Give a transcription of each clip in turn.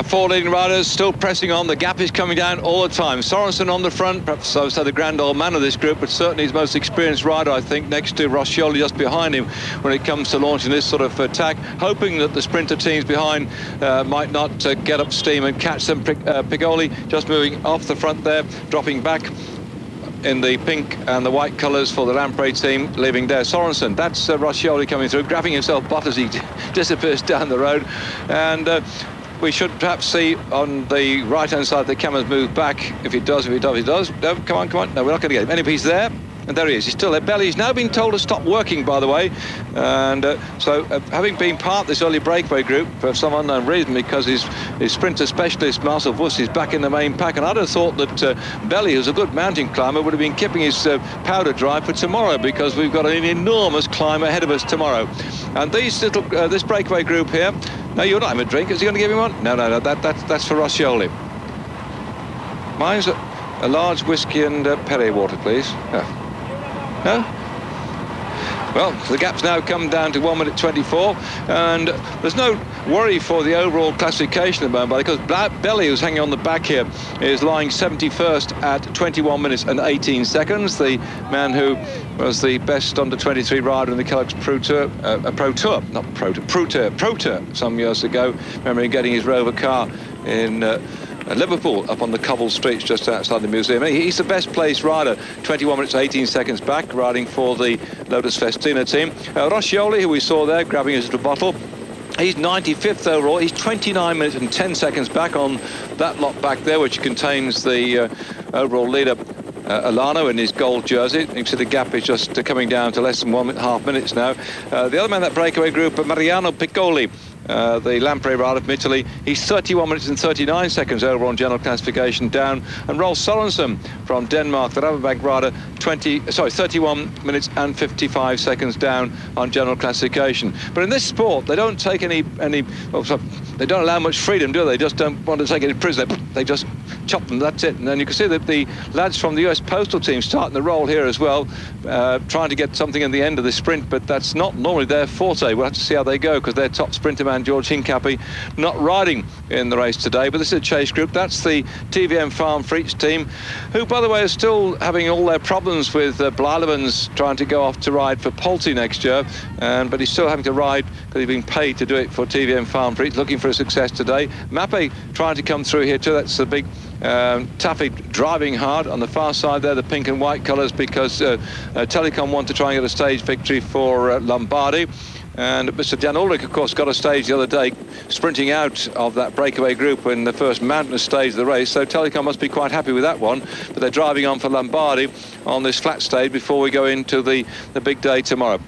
Four leading riders still pressing on. The gap is coming down all the time. Sorensen on the front, perhaps I would say the grand old man of this group, but certainly his most experienced rider, I think, next to Roscioli just behind him when it comes to launching this sort of attack, hoping that the sprinter teams behind might not get up steam and catch them. Pigoli just moving off the front there, dropping back in the pink and the white colours for the Lamprey team, leaving there Sorensen. That's Roscioli coming through, grabbing himself butt as he disappears down the road. And we should perhaps see on the right-hand side the cameras move back. If it does. No, come on. No, we're not going to get him. Any piece there. And there he is. He's still there. Belly's now been told to stop working, by the way. And so having been part of this early breakaway group for some unknown reason, because his sprinter specialist, Marcel Wuss, is back in the main pack. And I'd have thought that Belly, who's a good mountain climber, would have been keeping his powder dry for tomorrow, because we've got an enormous climb ahead of us tomorrow. And these little, this breakaway group here, no, you're not having a drink. Is he going to give him one? No, that's for Roscioli. Mine's a large whiskey and Perrier water, please. No? Well, the gap's now come down to 1 minute 24, and there's no worry for the overall classification at the moment, because Belly, who's hanging on the back here, is lying 71st at 21 minutes and 18 seconds. The man who was the best under-23 rider in the Kellogg's Pro Tour some years ago, remembering getting his Rover car in Liverpool up on the cobbled streets just outside the museum. He's the best placed rider, 21 minutes 18 seconds back, riding for the Lotus Festina team. Roscioli, who we saw there grabbing his little bottle, he's 95th overall. He's 29 minutes and 10 seconds back on that lot back there, which contains the overall leader, Alano, in his gold jersey. You can see the gap is just coming down to less than 1.5 minutes now. The other man in that breakaway group, Mariano Piccoli, the Lamprey rider from Italy, he's 31 minutes and 39 seconds over on general classification down. And Rolf Sorensen from Denmark, the Rabobank rider, 31 minutes and 55 seconds down on general classification. But in this sport, they don't take they don't allow much freedom, do they? They just don't want to take any prisoner. They just chop them, that's it. And then you can see that the lads from the US Postal team starting the roll here as well, trying to get something in the end of the sprint, but that's not normally their forte. We'll have to see how they go, because their top sprinter man, George Hincapie, not riding in the race today. But this is a chase group. That's the TVM Farm Freaks team, who, by the way, are still having all their problems with Blijlevens trying to go off to ride for Polte next year. But he's still having to ride because he's been paid to do it for TVM Farm Freaks, looking for a success today. Mappe trying to come through here too. That's the big Taffy driving hard on the far side there, the pink and white colours, because Telecom want to try and get a stage victory for Lombardy. And Mr. Jan Ulrich, of course, got a stage the other day, sprinting out of that breakaway group in the first mountainous stage of the race. So Telecom must be quite happy with that one. But they're driving on for Lombardy on this flat stage before we go into the big day tomorrow.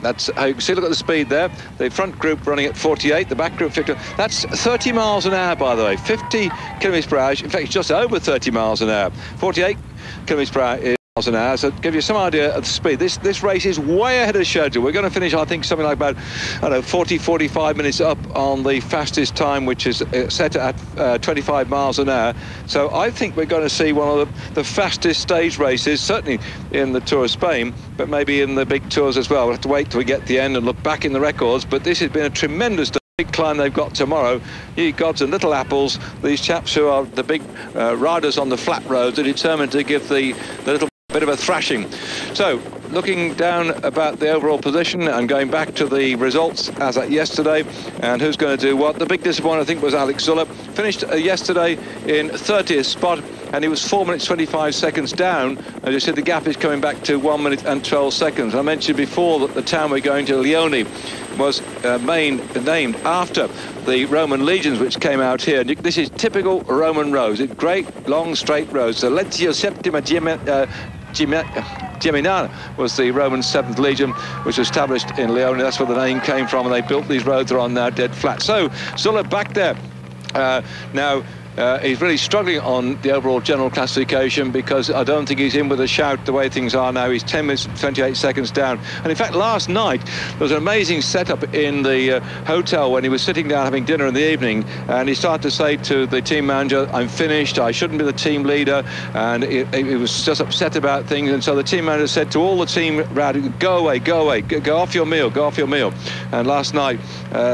That's how you can see. Look at the speed there. The front group running at 48, the back group 50. That's 30 miles an hour, by the way. 50 kilometres per hour. In fact, it's just over 30 miles an hour. 48 kilometres per hour is miles an hour. So to give you some idea of the speed, this race is way ahead of schedule. We're going to finish, I think, something like about, I don't know, 40, 45 minutes up on the fastest time, which is set at 25 miles an hour. So I think we're going to see one of the fastest stage races, certainly in the Tour of Spain, but maybe in the big tours as well. We'll have to wait till we get to the end and look back in the records. But this has been a tremendous big climb they've got tomorrow. Ye gods and little apples, these chaps who are the big riders on the flat roads are determined to give the little bit of a thrashing. So looking down about the overall position and going back to the results as at yesterday, and who's going to do what. The big disappointment, I think, was Alex Zuller. Finished yesterday in 30th spot, and he was 4 minutes 25 seconds down. As you said, the gap is coming back to 1 minute and 12 seconds. I mentioned before that the town we're going to, Lione, was named after the Roman legions which came out here. This is typical Roman roads. It's great, long, straight roads. So Legio Septima Geminana was the Roman 7th Legion, which was established in Lione. That's where the name came from, and they built these roads that are on now dead flat. So Zuller back there. Now, he's really struggling on the overall general classification, because I don't think he's in with a shout the way things are now. He's 10 minutes 28 seconds down. And in fact, last night there was an amazing setup in the hotel when he was sitting down having dinner in the evening, and he started to say to the team manager, I'm finished, I shouldn't be the team leader, and he was just upset about things. And so the team manager said to all the team around, go away, go off your meal, go off your meal. And last night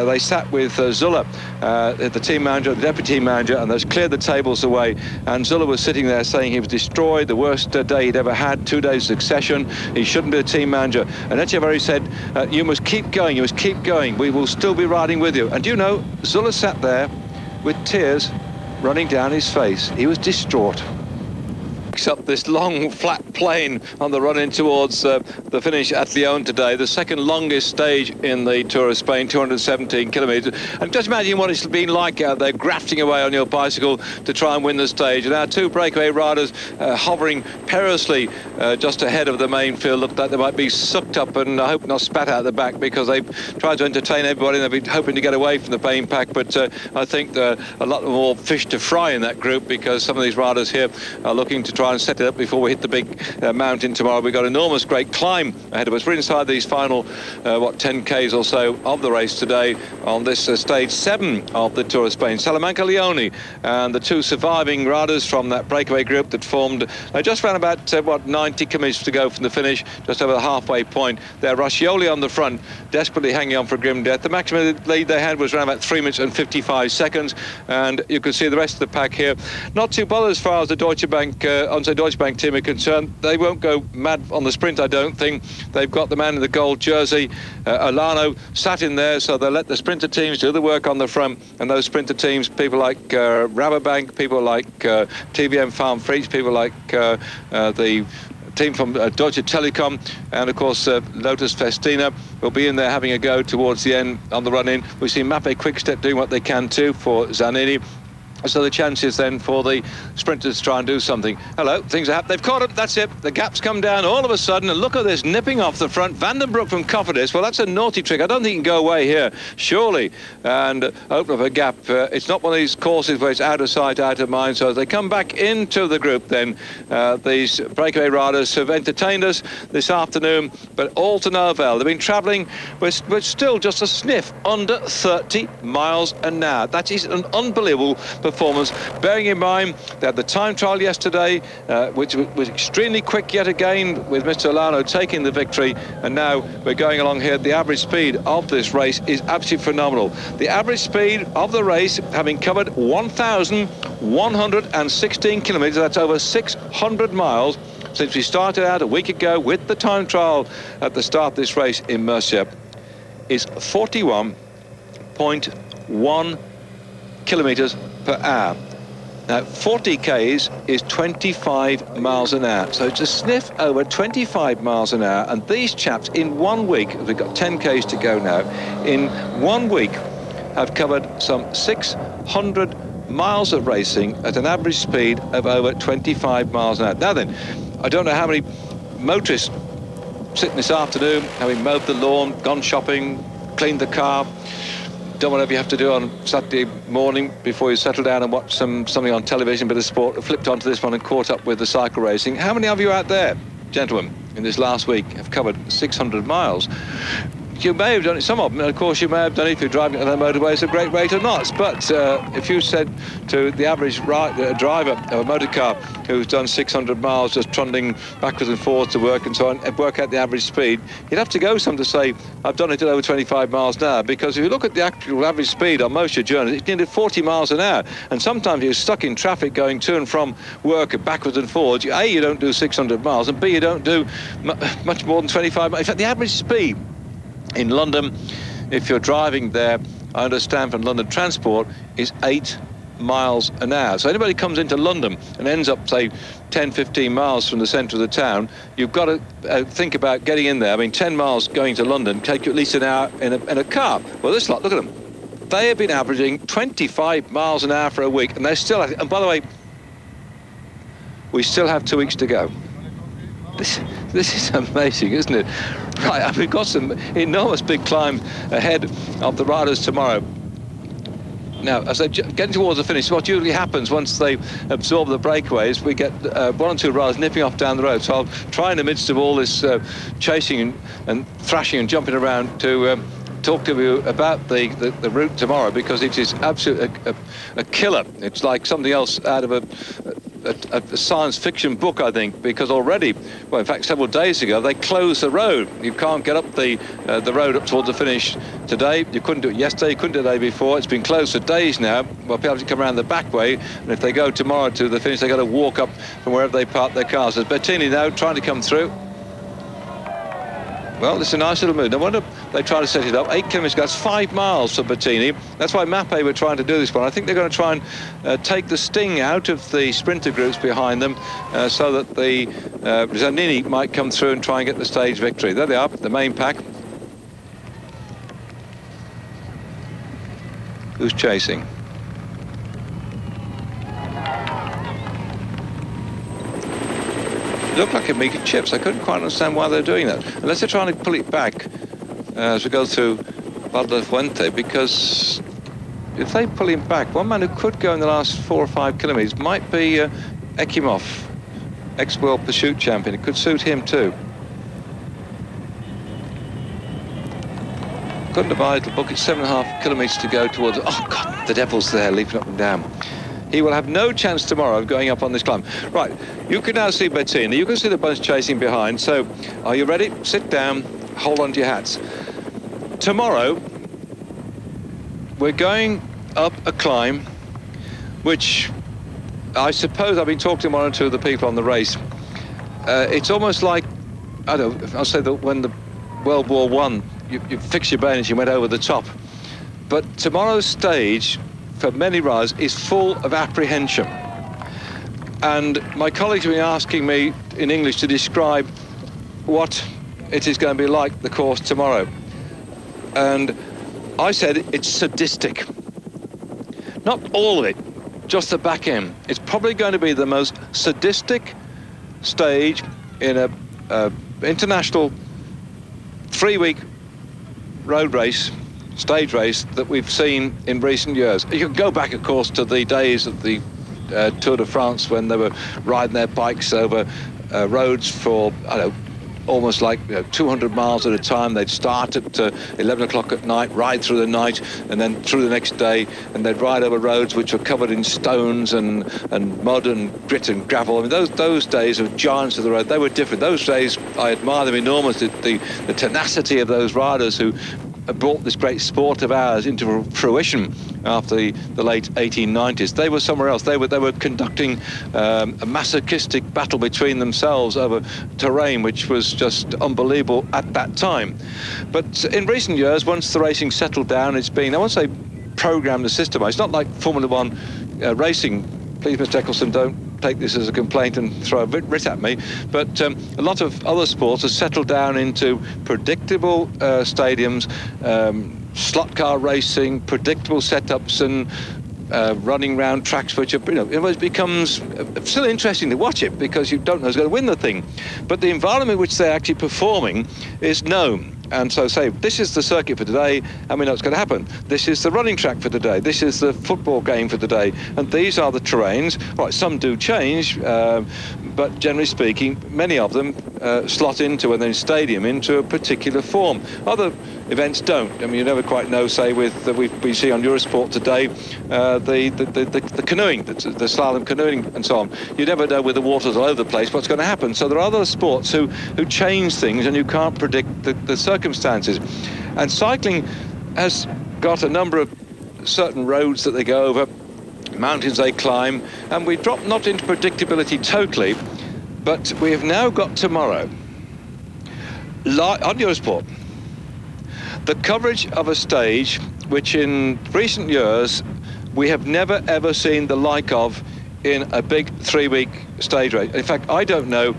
they sat with Zulla, the team manager, the deputy team manager, and they've cleared the tables away. And Zulla was sitting there saying he was destroyed, the worst day he'd ever had, 2 days succession. He shouldn't be a team manager. And Echeverry said, you must keep going, you must keep going. We will still be riding with you. And you know, Zulla sat there with tears running down his face. He was distraught. Up this long flat plain on the run in towards the finish at Lyon today, the second longest stage in the Tour of Spain, 217 kilometres. And just imagine what it's been like out there grafting away on your bicycle to try and win the stage. And our two breakaway riders hovering perilously just ahead of the main field. Looked like they might be sucked up and I hope not spat out the back, because they've tried to entertain everybody and they've been hoping to get away from the pain pack. But I think there are a lot more fish to fry in that group, because some of these riders here are looking to try and set it up before we hit the big mountain tomorrow. We've got an enormous great climb ahead of us. We're inside these final 10 k's or so of the race today on this stage 7 of the Tour of Spain. Salamanca Leone and the two surviving riders from that breakaway group that formed just around about 90 kilometres to go from the finish, just over the halfway point. They're Rascioli on the front, desperately hanging on for grim death. The maximum lead they had was around about 3 minutes and 55 seconds, and you can see the rest of the pack here not too bothered as far as the Deutsche Bank Deutsche Bank team are concerned. They won't go mad on the sprint, I don't think. They've got the man in the gold jersey, Olano, sat in there, so they'll let the sprinter teams do the work on the front. And those sprinter teams, people like Rabobank, people like TVM Farm Freaks, people like the team from Deutsche Telekom, and of course Lotus Festina will be in there having a go towards the end on the run-in. We see Mappe Quickstep doing what they can too for Zanini. So the chances then for the sprinters to try and do something. Hello, things are happening. They've caught up, that's it. The gap's come down all of a sudden, and look at this, nipping off the front. Vandenbroek from Cofidis. Well, that's a naughty trick. I don't think he can go away here, surely, and open up a gap. It's not one of these courses where it's out of sight, out of mind. So as they come back into the group then, these breakaway riders have entertained us this afternoon, but all to no avail. They've been travelling, we're still just a sniff under 30 miles an hour. That is an unbelievable performance, bearing in mind they had the time trial yesterday, which was extremely quick yet again, with Mr. Olano taking the victory, and now we're going along here. The average speed of this race is absolutely phenomenal. The average speed of the race, having covered 1,116 kilometres, that's over 600 miles, since we started out a week ago with the time trial at the start of this race in Murcia, is 41.1 kilometres per hour. Now 40 k's is 25 miles an hour, so it's a sniff over 25 miles an hour. And these chaps in 1 week, we've got 10 k's to go now, in 1 week have covered some 600 miles of racing at an average speed of over 25 miles an hour. Now then, I don't know how many motorists sitting this afternoon having mowed the lawn, gone shopping, cleaned the car, done whatever you have to do on Saturday morning before you settle down and watch something on television, bit of sport, flipped onto this one and caught up with the cycle racing. How many of you out there, gentlemen, in this last week have covered 600 miles? You may have done it, some of them, and of course you may have done it if you're driving on the motorway at a great rate or not. But if you said to the average driver of a motor car who's done 600 miles just trundling backwards and forwards to work and so on, and work out the average speed, you'd have to go some to say, I've done it at over 25 miles an hour, because if you look at the actual average speed on most of your journeys, it's nearly 40 miles an hour. And sometimes you're stuck in traffic going to and from work backwards and forwards. A, you don't do 600 miles, and B, you don't do much more than 25 miles. In fact, the average speed in London, if you're driving there, I understand from London Transport, is 8 miles an hour. So anybody comes into London and ends up, say, 10, 15 miles from the centre of the town, you've got to think about getting in there. I mean, 10 miles going to London take you at least an hour in a car. Well, this lot, look at them. They have been averaging 25 miles an hour for a week, and they're still at it. And by the way, we still have 2 weeks to go. This is amazing, isn't it? Right, we've got some enormous big climb ahead of the riders tomorrow. Now, as they're getting towards the finish, what usually happens once they absorb the breakaways, we get 1 or 2 riders nipping off down the road. So I'll try in the midst of all this chasing and thrashing and jumping around to talk to you about the route tomorrow, because it is absolutely a killer. It's like something else out of a science fiction book, I think, because already, well, in fact, several days ago, they closed the road. You can't get up the road up towards the finish today. You couldn't do it yesterday, you couldn't do it the day before. It's been closed for days now. Well, people have to come around the back way, and if they go tomorrow to the finish, they've got to walk up from wherever they park their cars. There's Bettini now trying to come through. Well, it's a nice little move. No wonder they try to set it up. 8 kilometres, that's 5 miles for Bettini. That's why Mappe were trying to do this one. I think they're going to try and take the sting out of the sprinter groups behind them so that the Zanini might come through and try and get the stage victory. There they are, the main pack. Who's chasing? It looked like a meat chips. I couldn't quite understand why they're doing that. Unless they're trying to pull it back as we go through Vuelta, because if they pull him back, one man who could go in the last 4 or 5 kilometres might be Ekimov, ex-world pursuit champion. It could suit him too. Couldn't divide the book. It's 7.5 kilometres to go towards. Oh God, the devil's there, leaping up and down. He will have no chance tomorrow of going up on this climb. Right, you can now see Bettini. You can see the bunch chasing behind. So, are you ready? Sit down, hold on to your hats. Tomorrow, we're going up a climb, which I suppose I've been talking to one or two of the people on the race. It's almost like, I don't know, I'll say that when the World War I, you fix your bayonets, you went over the top. But tomorrow's stage, for many riders, is full of apprehension. And my colleagues have been asking me in English to describe what it is going to be like, the course tomorrow. And I said it's sadistic. Not all of it, just the back end. It's probably going to be the most sadistic stage in a international 3-week road race, stage race, that we've seen in recent years. You can go back, of course, to the days of the Tour de France when they were riding their bikes over roads for, I don't know, almost like 200 miles at a time. They'd start at 11 o'clock at night, ride through the night, and then through the next day, and they'd ride over roads which were covered in stones and mud and grit and gravel. I mean, those days of giants of the road, they were different. Those days, I admire them enormously, the tenacity of those riders who brought this great sport of ours into fruition after the late 1890s. They were somewhere else. They were conducting a masochistic battle between themselves over terrain which was just unbelievable at that time. But in recent years, once the racing settled down, it's been, I won't say programmed the system. It's not like Formula One racing. Please, Mr. Eccleston, don't take this as a complaint and throw a writ at me, but a lot of other sports have settled down into predictable stadiums, slot car racing, predictable setups, and running round tracks which are, it becomes still interesting to watch it because you don't know who's going to win the thing. But the environment in which they're actually performing is known. And so say, this is the circuit for today, and we know what's going to happen. This is the running track for today. This is the football game for today. And these are the terrains. Right, some do change, but generally speaking, many of them slot into, and then stadium, into a particular form. Other events don't. I mean, you never quite know, say, with we see on Eurosport today, the canoeing, the slalom canoeing and so on. You never know, with the waters all over the place, what's going to happen. So there are other sports who change things, and you can't predict the circumstances. And cycling has got a number of certain roads that they go over, mountains they climb, and we drop not into predictability totally, but we have now got tomorrow on Eurosport the coverage of a stage which in recent years we have never ever seen the like of in a big 3-week stage race. In fact, I don't know,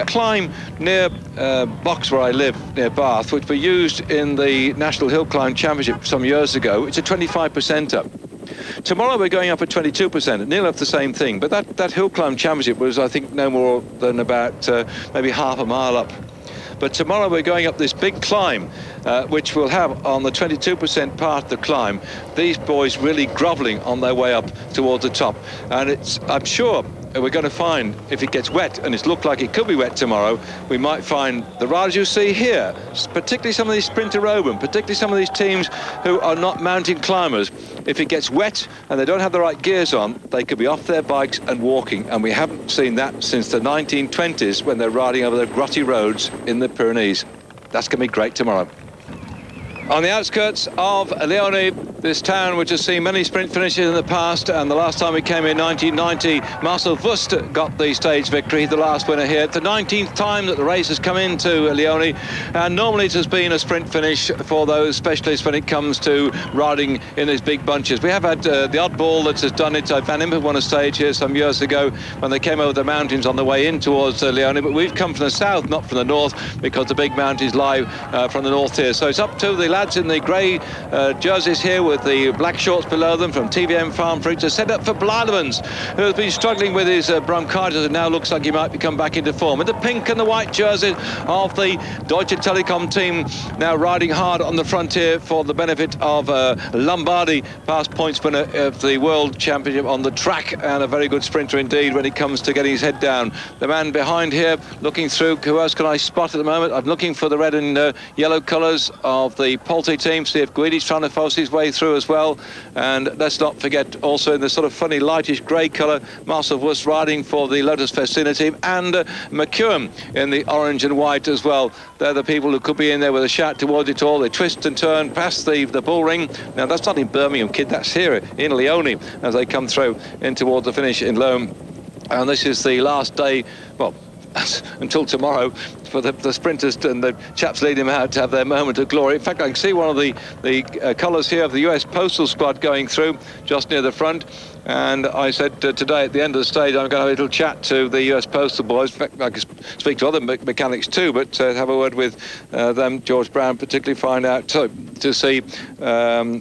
climb near Box, where I live, near Bath, which we used in the National Hill Climb Championship some years ago. It's a 25% up. Tomorrow we're going up at 22%, nearly up the same thing. But that Hill Climb Championship was, I think, no more than about maybe half a mile up. But tomorrow we're going up this big climb, which will have on the 22% part of the climb, these boys really grovelling on their way up towards the top. And I'm sure we're going to find, if it gets wet, and it's looked like it could be wet tomorrow, we might find the riders you see here, particularly some of these sprinter Open, particularly some of these teams who are not mountain climbers, if it gets wet and they don't have the right gears on, they could be off their bikes and walking, and we haven't seen that since the 1920s when they're riding over the grotty roads in the Pyrenees. That's going to be great tomorrow. On the outskirts of Lione, this town which has seen many sprint finishes in the past, and the last time we came in 1990, Marcel Wust got the stage victory, the last winner here. It's the 19th time that the race has come into Lione, and normally it has been a sprint finish for those specialists when it comes to riding in these big bunches. We have had the oddball that has done it. Van Impe won a stage here some years ago when they came over the mountains on the way in towards Lione, but we've come from the south, not from the north, because the big mountains lie from the north here. So it's up to the lads in the grey jerseys here with the black shorts below them from TVM Farm Fruit to set up for Blijlevens, who has been struggling with his bronchitis and now looks like he might be come back into form. In the pink and the white jersey of the Deutsche Telekom team, now riding hard on the frontier for the benefit of Lombardi, past points winner of the World Championship on the track, and a very good sprinter indeed when it comes to getting his head down. The man behind here looking through, who else can I spot at the moment? I'm looking for the red and yellow colours of the Polte team, see if Guidi's trying to force his way through as well. And let's not forget also in the sort of funny lightish grey colour, Marcel Wust riding for the Lotus Festina team, and McEwen in the orange and white as well. They're the people who could be in there with a shout towards it all. They twist and turn past the bull ring. Now that's not in Birmingham, kid, that's here in Lione as they come through in towards the finish in Loam. And this is the last day, well, until tomorrow, for the sprinters and the chaps leading them out to have their moment of glory. In fact, I can see one of the colours here of the US Postal Squad going through just near the front. And I said today at the end of the stage I'm going to have a little chat to the US Postal boys. In fact, I can speak to other mechanics too, but have a word with them, George Brown particularly, find out to see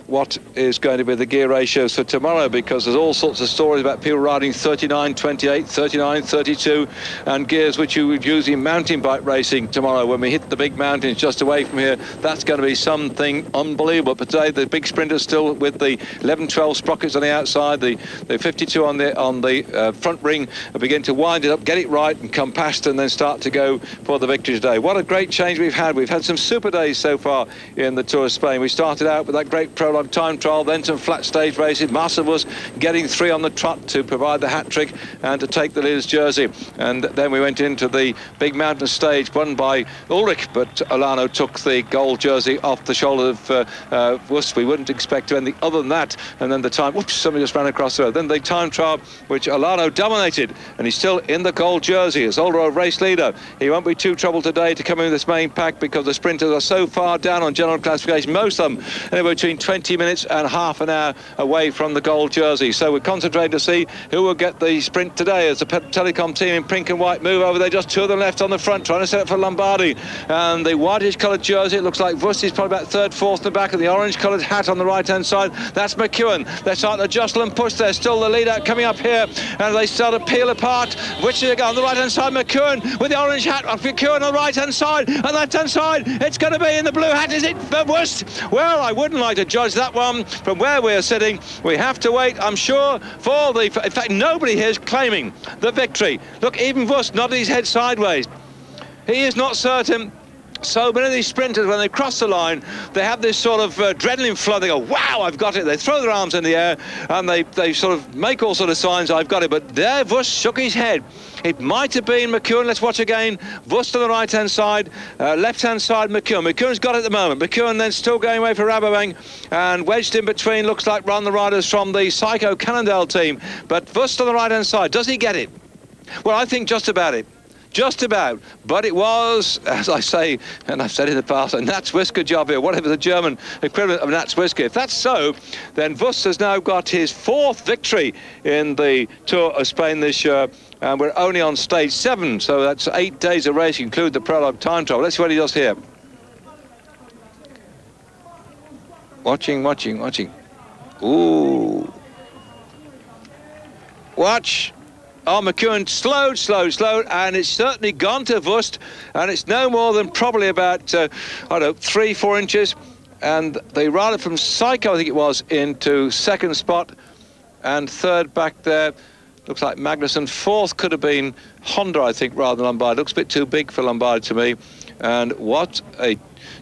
what is going to be the gear ratios for tomorrow, because there's all sorts of stories about people riding 39, 28, 39, 32, and gears which you would use in mountain bike racing tomorrow when we hit the big mountains just away from here. That's going to be something unbelievable. But today the big sprinters still with the 11-12 sprockets on the outside, the 52 on the front ring, begin to wind it up, get it right and come past, and then start to go for the victory today. What a great change we've had. We've had some super days so far in the Tour of Spain. We started out with that great prologue time trial, then some flat stage races. Marcel was getting 3 on the trot to provide the hat-trick and to take the leader's jersey. And then we went into the big mountain stage won by Ulrich, but Olano took the gold jersey off the shoulder of Wust. We wouldn't expect to anything other than that. And then the time, whoops, somebody just ran across the road. Then the time trial, which Olano dominated, and he's still in the gold jersey as Older race leader. He won't be too troubled today to come in this main pack, because the sprinters are so far down on general classification, most of them anywhere between 20 minutes and half an hour away from the gold jersey. So we're concentrating to see who will get the sprint today as the Telecom team in pink and white move over there. Just 2 of them left on the front, trying to set up for Lombardi. And the whitish coloured jersey, it looks like Wust is probably about 3rd, 4th in the back, and the orange coloured hat on the right-hand side, that's McEwen. They're starting to jostle and push there. Still the leader coming up here, and they start to peel apart. Which is on the right-hand side, McEwen with the orange hat. McEwen on the right-hand side, and left-hand side, it's going to be in the blue hat. Is it Wust? Well, I wouldn't like to judge that one from where we're sitting. We have to wait, I'm sure, for the... In fact, nobody here is claiming the victory. Look, even Wust nodded his head sideways. He is not certain. So many of these sprinters, when they cross the line, they have this sort of adrenaline flow. They go, wow, I've got it. They throw their arms in the air and they sort of make all sort of signs, I've got it. But there, Wust shook his head. It might have been McEwen. Let's watch again. Wust on the right-hand side, left-hand side, McEwen. McEwen's got it at the moment. McEwen then still going away for Rabobank, and wedged in between, looks like one of the riders from the Psycho Cannondale team. But Wust on the right-hand side, does he get it? Well, I think just about it. Just about, but it was, as I say, and I've said in the past, a Nats Whisker job here, whatever the German equivalent of Nats Whisker. If that's so, then Wust has now got his 4th victory in the Tour of Spain this year, and we're only on stage 7, so that's 8 days of race, include the prologue time trial. Let's see what he does here. Watching. Ooh. Watch. Oh, McEwen slowed, and it's certainly gone to Wust, and it's no more than probably about, I don't know, 3-4 inches. And they ran it from Psycho, I think it was, into 2nd spot, and 3rd back there. Looks like Magnussen. 4th could have been Honda, I think, rather than Lombardi. Looks a bit too big for Lombardi to me. And what a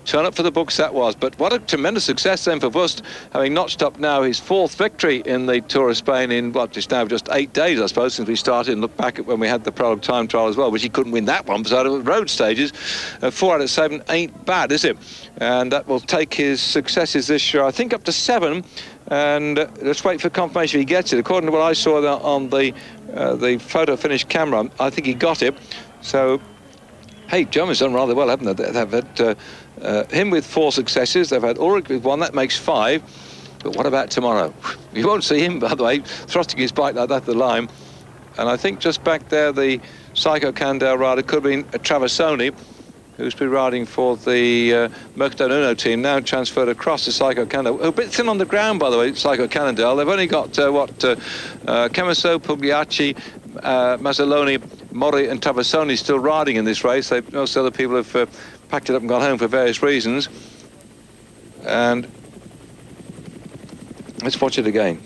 turn up for the books that was. But what a tremendous success then for Wust, having notched up now his 4th victory in the Tour of Spain in what is now just 8 days, I suppose, since we started. And look back at when we had the prologue time trial as well, which he couldn't win that one because out of road stages. 4 out of 7 ain't bad, is it? And that will take his successes this year, I think, up to 7. And let's wait for confirmation if he gets it. According to what I saw on the photo finish camera, I think he got it. So, hey, Germany's done rather well, haven't they? They've had him with 4 successes. They've had Ulrich with 1. That makes 5. But what about tomorrow? You won't see him, by the way, thrusting his bike like that at the line. And I think just back there, the Psycho Candel rider could have been Traversoni, who's been riding for the Mercadone Uno team, now transferred across to Psycho Cannondale. A bit thin on the ground, by the way, Psycho Cannondale. They've only got, Chemiso, Pugliacci, Mazzoloni, Mori and Traversoni still riding in this race. Most other people have packed it up and gone home for various reasons. And let's watch it again.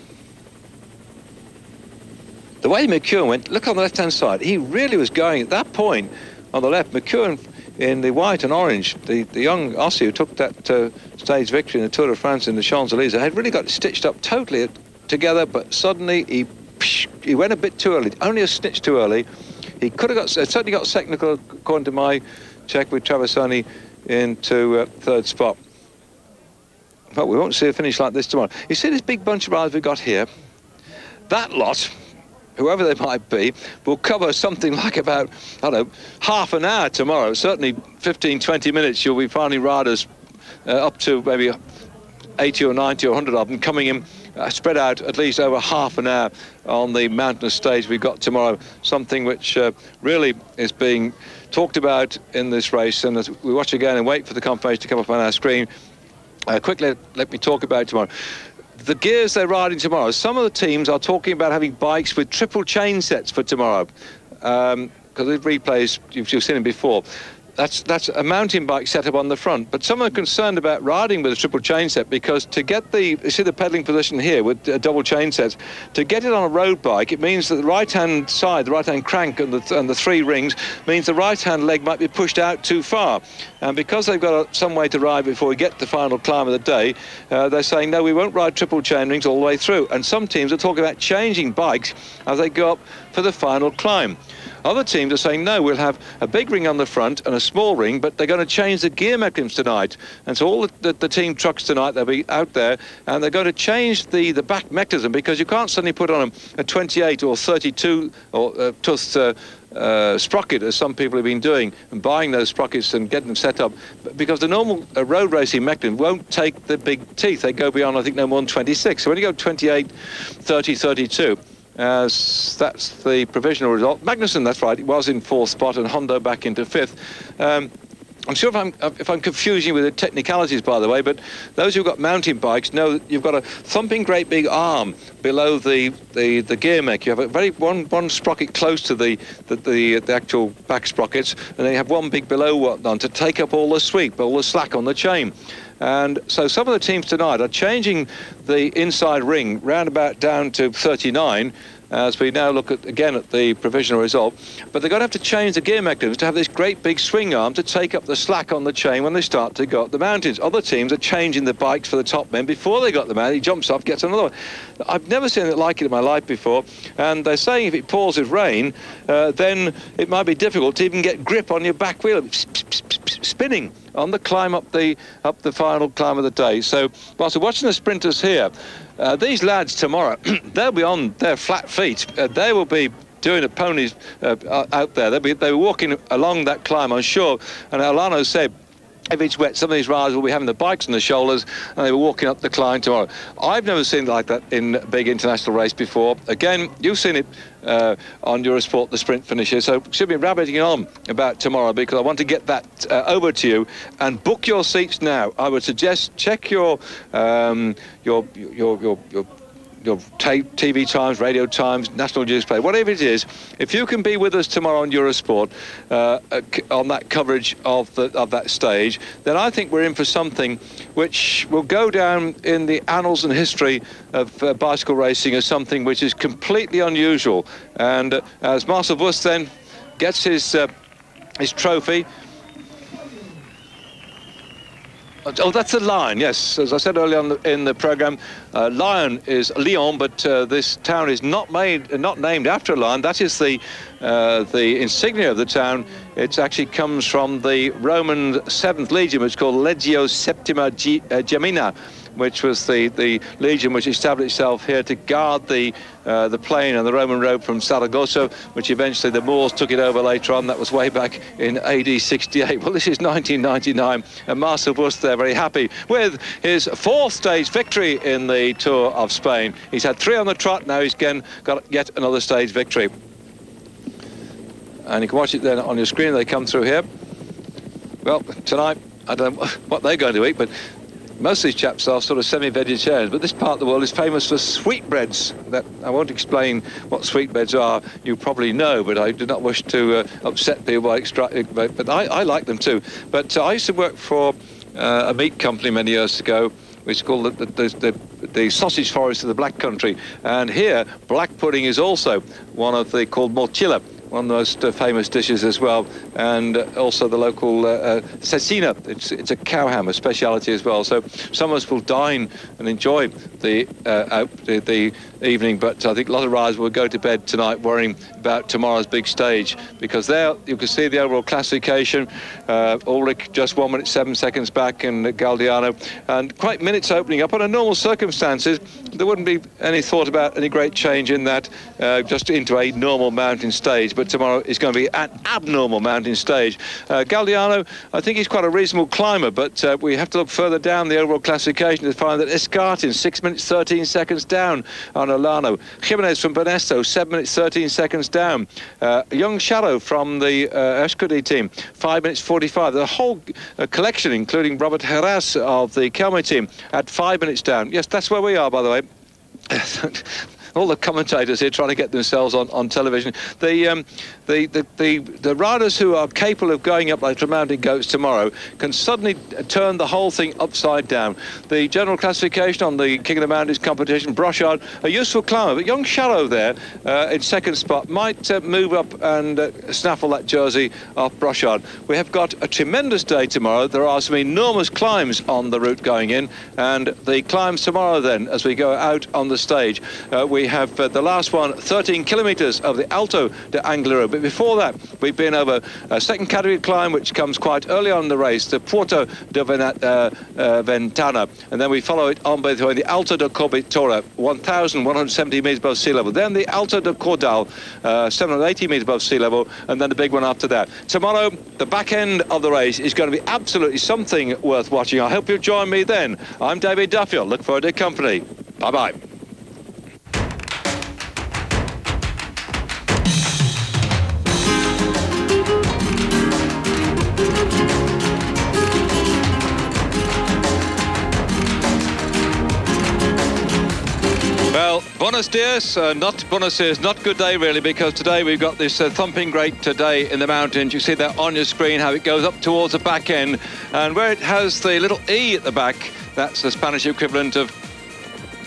The way McEwen went, look on the left-hand side, he really was going at that point on the left. McEwen in the white and orange, the young Aussie who took that stage victory in the Tour de France in the Champs-Élysées, had really got stitched up totally together, but suddenly he went a bit too early, only a snitch too early. He could have certainly got technical, according to my check, with Traversoni into 3rd spot. But we won't see a finish like this tomorrow. You see this big bunch of riders we've got here? That lot, whoever they might be, will cover something like about, I don't know, half an hour tomorrow. Certainly 15, 20 minutes, you'll be finding riders up to maybe 80 or 90 or 100 of them coming in, spread out at least over half an hour on the mountainous stage we've got tomorrow, something which really is being talked about in this race. And as we watch again and wait for the confirmation to come up on our screen, quickly let me talk about it tomorrow. The gears they're riding tomorrow, some of the teams are talking about having bikes with triple chain sets for tomorrow, because the replays, you've seen them before. That's a mountain bike setup on the front, but some are concerned about riding with a triple chain set, because to get you see the pedaling position here with double chain sets, to get it on a road bike, it means that the right-hand side, the right-hand crank and the 3 rings, means the right-hand leg might be pushed out too far. And because they've got some way to ride before we get to the final climb of the day, they're saying, no, we won't ride triple chain rings all the way through. And some teams are talking about changing bikes as they go up for the final climb. Other teams are saying, no, we'll have a big ring on the front and a small ring, but they're going to change the gear mechanisms tonight. And so all the team trucks tonight, they'll be out there, and they're going to change the back mechanism, because you can't suddenly put on a 28 or 32 or tooth sprocket, as some people have been doing, and buying those sprockets and getting them set up, because the normal road racing mechanism won't take the big teeth. They go beyond, I think, no more than 26. So when you go 28, 30, 32, that's the provisional result. Magnussen, that's right, it was in 4th spot, and Hondo back into 5th. I'm sure if I'm confusing you with the technicalities, by the way, but those who've got mountain bikes know that you've got a thumping great big arm below the gear mech. You have a one sprocket close to the actual back sprockets, and then you have one big below one to take up all the sweep, all the slack on the chain. And so some of the teams tonight are changing the inside ring round about down to 39, as we now look again at the provisional result. But they're going to have to change the gear mechanism to have this great big swing arm to take up the slack on the chain when they start to go up the mountains. Other teams are changing the bikes for the top men before they got the mountain. He jumps off, gets another one. I've never seen it like it in my life before. And they're saying if it pours with rain, then it might be difficult to even get grip on your back wheel. Spinning on the climb up the final climb of the day. So whilst we're watching the sprinters here, these lads tomorrow, they'll be on their flat feet. They will be doing the ponies out there. They were walking along that climb, I'm sure. And Alano said, if it's wet, some of these riders will be having the bikes on the shoulders, and they were walking up the climb tomorrow. I've never seen it like that in a big international race before. Again, you've seen it on Eurosport, the sprint finishes, so should be rabbiting on about tomorrow, because I want to get that over to you. And book your seats now. I would suggest check your TV times, radio times, national newspaper, whatever it is. If you can be with us tomorrow on Eurosport on that coverage of that stage, then I think we're in for something which will go down in the annals and history of bicycle racing as something which is completely unusual. And as Marcel Wust then gets his trophy, Oh, that's the Lion, yes. As I said earlier in the programme, Lion is Lyon, but this town is not named after a lion. That is the insignia of the town. It actually comes from the Roman 7th Legion, which is called Legio Septima Gemina, which was the legion which established itself here to guard the plain and the Roman road from Saragossa, which eventually the Moors took it over later on. That was way back in AD 68. Well, this is 1999, and Marcel Wurst there very happy with his 4th stage victory in the Tour of Spain. He's had 3 on the trot, now he's got yet another stage victory. And you can watch it then on your screen. They come through here. Well, tonight, I don't know what they're going to eat, but most of these chaps are sort of semi-vegetarians, but this part of the world is famous for sweetbreads. That I won't explain what sweetbreads are. You probably know, but I do not wish to upset people by but I like them too. But I used to work for a meat company many years ago, which is called the sausage forest of the Black Country. And here, black pudding is also one of the, called morcilla, one of the most famous dishes as well, and also the local cecina. It's a cow ham, a speciality as well. So some of us will dine and enjoy the evening, but I think a lot of riders will go to bed tonight worrying about tomorrow's big stage, because there you can see the overall classification. Ulrich just 1 minute 7 seconds back, and Galdiano, and quite minutes opening up. Under normal circumstances, there wouldn't be any thought about any great change in that, just into a normal mountain stage. But tomorrow is going to be an abnormal mountain stage. Galdiano, I think he's quite a reasonable climber, but we have to look further down the overall classification to find that Escartin, 6 minutes 13 seconds down on Olano. Jimenez from Banesto, 7 minutes 13 seconds down. Young Shadow from the Escudi team, 5 minutes 45. The whole collection, including Robert Heras of the Kelme team, at 5 minutes down. Yes, that's where we are, by the way. All the commentators here trying to get themselves on television. The riders who are capable of going up like mountain goats tomorrow can suddenly turn the whole thing upside down. The general classification on the King of the Mountains competition, Brochard, a useful climber, but young Shallow there in second spot might move up and snaffle that jersey off Brochard. We have got a tremendous day tomorrow. There are some enormous climbs on the route going in, and the climbs tomorrow then as we go out on the stage. We have the last one, 13 kilometres of the Alto de Angliru. But before that, we've been over a second category climb, which comes quite early on in the race, the Puerto de Ventana. And then we follow it on by the Alto de Corbitora, 1,170 metres above sea level. Then the Alto de Cordal, 780 metres above sea level. And then the big one after that. Tomorrow, the back end of the race is going to be absolutely something worth watching. I hope you'll join me then. I'm David Duffield. Look forward to your company. Bye-bye. Well, buenos dias, not buenos dias, not good day really, because today we've got this thumping great today in the mountains. You see that on your screen, how it goes up towards the back end, and where it has the little E at the back, that's the Spanish equivalent of,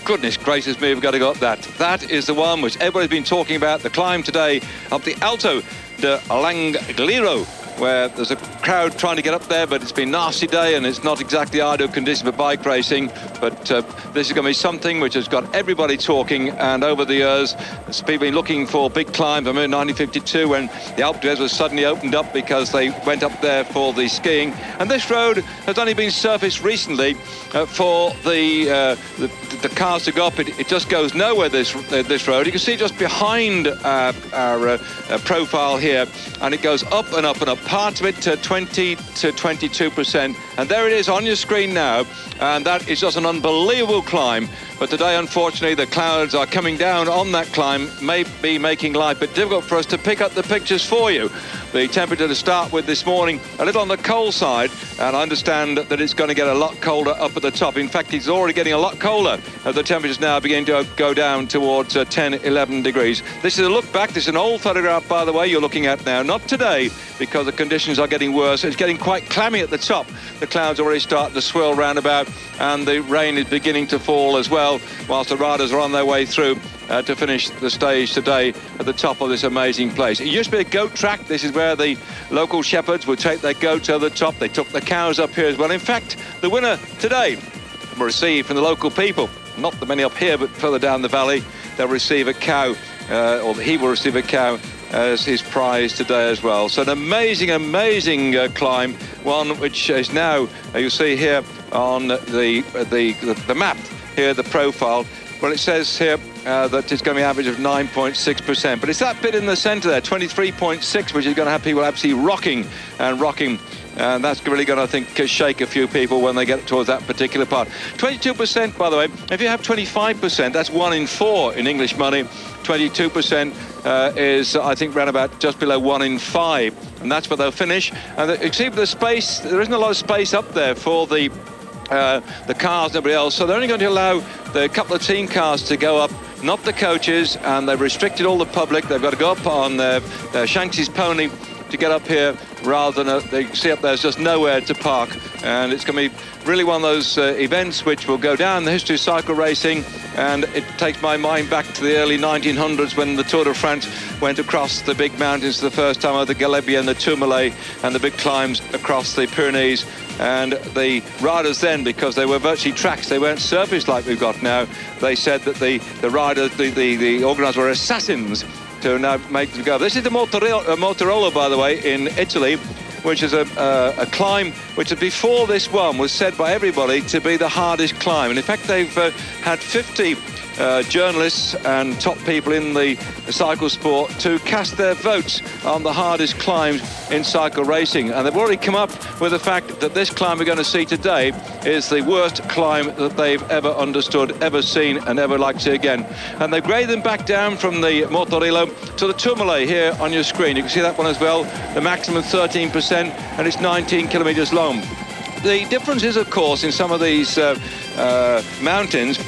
goodness gracious me, we've got to go up that. That is the one which everybody's been talking about, the climb today up the Alto de Langliro, where there's a crowd trying to get up there, but it's been a nasty day and it's not exactly ideal conditions for bike racing. But this is going to be something which has got everybody talking, and over the years, people have been looking for big climbs. I remember 1952 when the Alpe d'Huez was suddenly opened up because they went up there for the skiing. And this road has only been surfaced recently for the cars to go up. It just goes nowhere, this road. You can see it just behind our profile here, and it goes up and up and up. Part of it to 20 to 22%, and there it is on your screen now, and that is just an unbelievable climb. But today, unfortunately, the clouds are coming down on that climb, may be making life a bit difficult for us to pick up the pictures for you. The temperature to start with this morning, a little on the cold side, and I understand that it's going to get a lot colder up at the top. In fact, it's already getting a lot colder as the temperatures now begin to go down towards 10, 11 degrees. This is a look back. This is an old photograph, by the way, you're looking at now. Not today, because the conditions are getting worse. It's getting quite clammy at the top. The clouds already starting to swirl round about, and the rain is beginning to fall as well, whilst the riders are on their way through. to finish the stage today at the top of this amazing place. It used to be a goat track. This is where the local shepherds would take their goats over the top. They took the cows up here as well. In fact, the winner today will receive from the local people, not the many up here, but further down the valley, they'll receive a cow, or he will receive a cow as his prize today as well. So an amazing, amazing climb, one which is now, you'll see here on the map here, the profile. Well, it says here that it's going to be an average of 9.6%, but it's that bit in the centre there, 23.6, which is going to have people absolutely rocking and rocking. And that's really going to, I think, shake a few people when they get towards that particular part. 22%, by the way, if you have 25%, that's 1 in 4 in English money. 22% is, I think, round about just below 1 in 5. And that's where they'll finish. And you see the space, there isn't a lot of space up there for the cars and everybody else. So they're only going to allow the couple of team cars to go up, not the coaches, and they've restricted all the public. They've got to go up on Shanks's pony to get up here, rather than they see up there's just nowhere to park. And it's going to be really one of those events which will go down the history of cycle racing. And it takes my mind back to the early 1900s when the Tour de France went across the big mountains for the first time, over the Galibier and the Tourmalet, and the big climbs across the Pyrenees. And the riders then, because they were virtually tracks, they weren't surface like we've got now, they said that the riders, the organisers were assassins to now make them go. This is the Mortarolo, by the way, in Italy, which is a climb which before this one was said by everybody to be the hardest climb. And in fact, they've had 50 journalists and top people in the cycle sport to cast their votes on the hardest climbs in cycle racing, and they've already come up with the fact that this climb we're going to see today is the worst climb that they've ever understood, ever seen, and ever like to see again. And they grade them back down from the Mortarolo to the Tourmalet here on your screen. You can see that one as well, the maximum 13%, and it's 19 kilometers long. The difference is, of course, in some of these mountains,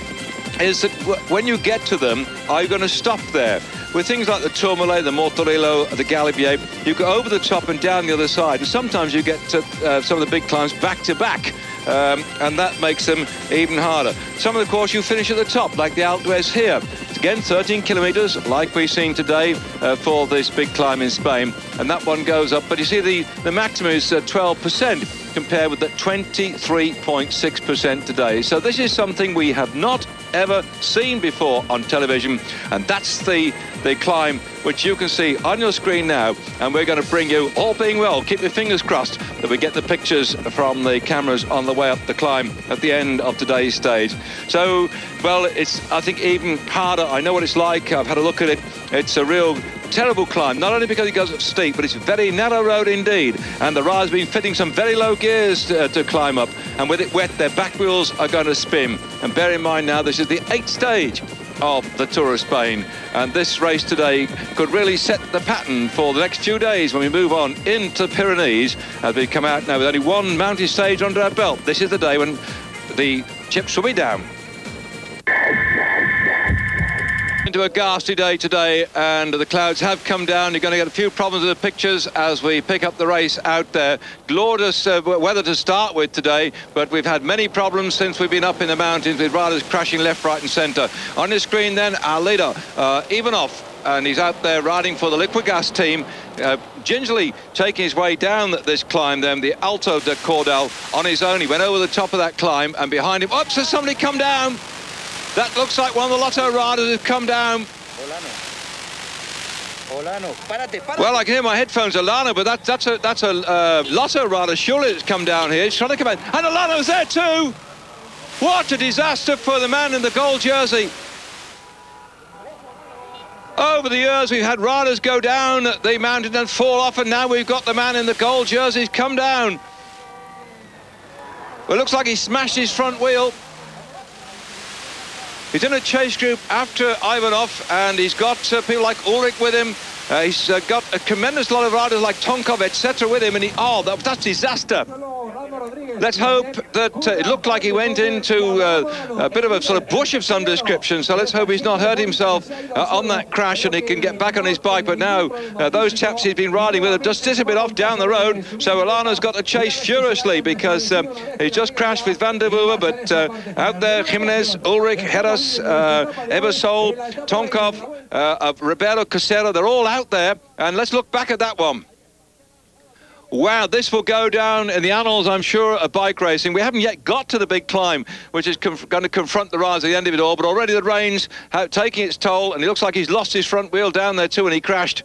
is that when you get to them, are you going to stop there? With things like the Tourmalet, the Mortarolo, the Galibier, you go over the top and down the other side, and sometimes you get to some of the big climbs back to back, and that makes them even harder. Some of the course you finish at the top, like the Alpe d'Huez here. Again, 13 kilometers, like we've seen today for this big climb in Spain, and that one goes up. But you see the maximum is 12%, compared with the 23.6% today. So this is something we have not ever seen before on television, and that's the climb which you can see on your screen now. And we're going to bring you, all being well, keep your fingers crossed that we get the pictures from the cameras on the way up the climb at the end of today's stage. So, well, it's, I think, even harder. I know what it's like. I've had a look at it. It's a real terrible climb, not only because it goes up steep, but it's a very narrow road indeed, and the riders have been fitting some very low gears to climb up, and with it wet, their back wheels are going to spin. And bear in mind now, this is the 8th stage of the Tour of Spain, and this race today could really set the pattern for the next few days when we move on into the Pyrenees, as we come out now with only one mountain stage under our belt. This is the day when the chips will be down. Into a ghastly day today, and the clouds have come down. You're going to get a few problems with the pictures as we pick up the race out there. Glorious weather to start with today, but we've had many problems since we've been up in the mountains, with riders crashing left, right and centre. On the screen then, our leader, Ivanov, and he's out there riding for the Liquid Gas team, gingerly taking his way down this climb then, the Alto de Cordel, on his own. He went over the top of that climb, and behind him, oops, has somebody come down? That looks like one of the Lotto riders has come down. Olano, párate, párate. Well, I can hear my headphones, Olano, but that's a Lotto rider. Surely it's come down here. He's trying to come in. And Olano's there too. What a disaster for the man in the gold jersey. Over the years, we've had riders go down the mountain and fall off, and now we've got the man in the gold jersey come down. Well, it looks like he smashed his front wheel. He's in a chase group after Ivanov, and he's got people like Ulrich with him. He's got a tremendous lot of riders like Tonkov, etc. with him, and that's disaster. let's hope that it looked like he went into a bit of a sort of bush of some description, so let's hope he's not hurt himself on that crash and he can get back on his bike. But now those chaps he's been riding with have just a bit off down the road, so Alano's got to chase furiously because he just crashed with Van der Voorde, but out there Jimenez, Ulrich, Heras, Ebersol, Tonkov, Ribeiro, Casero, they're all out there, and let's look back at that one. Wow, this will go down in the annals, I'm sure, of bike racing. We haven't yet got to the big climb, which is going to confront the rise at the end of it all, but already the rain's taking its toll, and it looks like he's lost his front wheel down there too, and he crashed.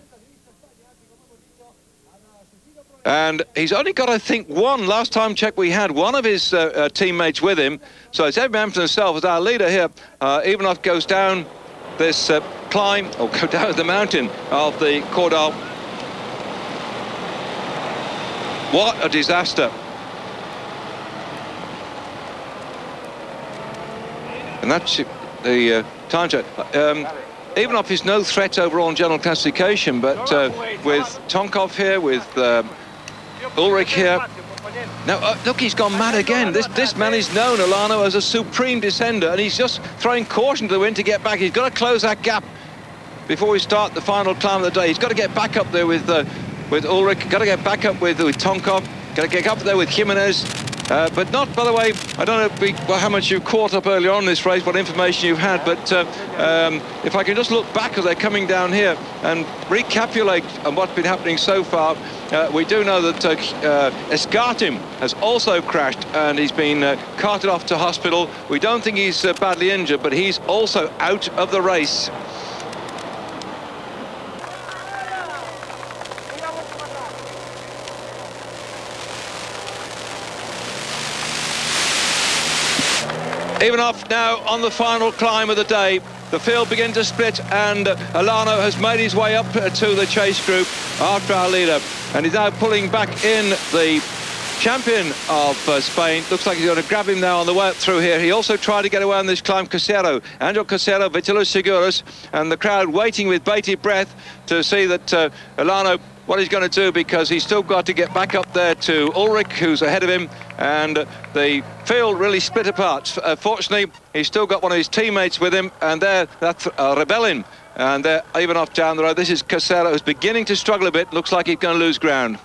And he's only got, I think, one. Last time check, we had one of his teammates with him. So it's every man for himself as our leader here. Ivanov goes down this climb, or go down the mountain of the Cordal. What a disaster. And that's the time check. Ivanov is no threat overall in general classification, but with Tonkov here, with Ulrich here. Now, look, he's gone mad again. This man is known, Alano, as a supreme descender, and he's just throwing caution to the wind to get back. He's got to close that gap before we start the final climb of the day. He's got to get back up there with Ulrich, got to get back up with Tonkov, got to get up there with Jimenez. But not, by the way, I don't know how much you caught up earlier on in this race, what information you've had, but if I can just look back as they're coming down here and recapitulate on what's been happening so far, we do know that Escartim has also crashed and he's been carted off to hospital. We don't think he's badly injured, but he's also out of the race. Ivanov now on the final climb of the day. The field begins to split, and Alano has made his way up to the chase group after our leader, and he's now pulling back in the champion of Spain. Looks like he's going to grab him now on the way up through here. He also tried to get away on this climb, Casero, Angel Casero, Vitilos Seguros, and the crowd waiting with bated breath to see that Alano, what he's going to do, because he's still got to get back up there to Ulrich, who's ahead of him, and the field really split apart. Fortunately, he's still got one of his teammates with him, and there, that's Rebellin, and they're even off down the road. This is Casero, who's beginning to struggle a bit. Looks like he's going to lose ground.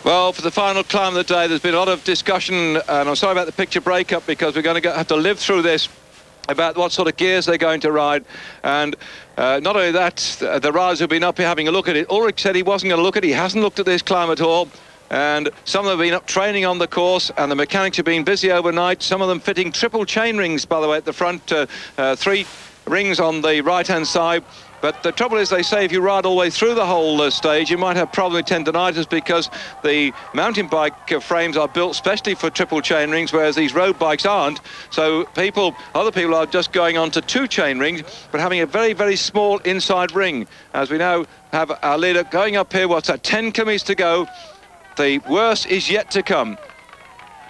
Well, for the final climb of the day, there's been a lot of discussion, and I'm sorry about the picture breakup, because we're going to have to live through this, about what sort of gears they're going to ride. And not only that, the riders have been up here having a look at it. Ulrich said he wasn't going to look at it. He hasn't looked at this climb at all. And some of them have been up training on the course, and the mechanics have been busy overnight. Some of them fitting triple chain rings, by the way, at the front, 3 rings on the right-hand side. But the trouble is, they say, if you ride all the way through the whole stage, you might have problem with tendinitis, because the mountain bike frames are built specially for triple chain rings, whereas these road bikes aren't. So other people are just going on to 2 chain rings, but having a very, very small inside ring. As we now have our leader going up here, what's that, 10 kilometres to go. The worst is yet to come.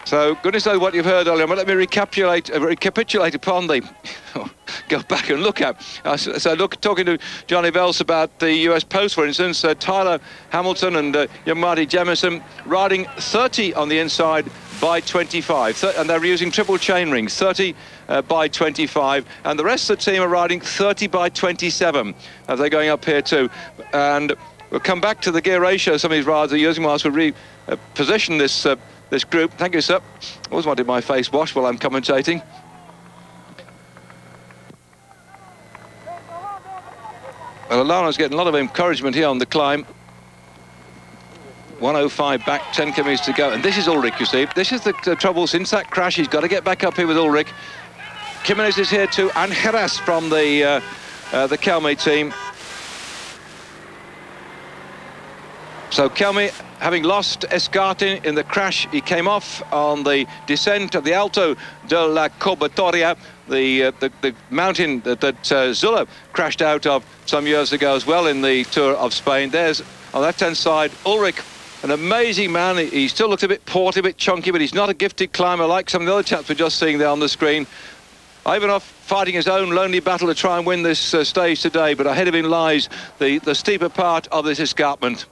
So, goodness knows what you've heard earlier, but let me recapitulate upon the... go back and look at. So talking to Johnny Vels about the US Post, for instance, Tyler Hamilton and young Marty Jemison riding 30 on the inside by 25, and they're using triple chain rings, 30 by 25, and the rest of the team are riding 30 by 27 as they're going up here too. And we'll come back to the gear ratio some of these riders are using whilst we reposition this group. Thank you, sir. Always wanted my face washed while I'm commentating. Well, Alano's getting a lot of encouragement here on the climb. 105 back, 10 kilometres to go. And this is Ulrich, you see. This is the trouble since that crash. He's got to get back up here with Ulrich. Jimenez is here too, and Heras from the Kelme team. So Kelme, having lost Escartin in the crash, he came off on the descent of the Alto de la Corbatoria, the mountain that Zulla crashed out of some years ago as well in the Tour of Spain. There's, on the left-hand side, Ulrich, an amazing man. He still looks a bit porty, a bit chunky, but he's not a gifted climber like some of the other chaps we're just seeing there on the screen. Ivanov fighting his own lonely battle to try and win this stage today, but ahead of him lies the steeper part of this escarpment.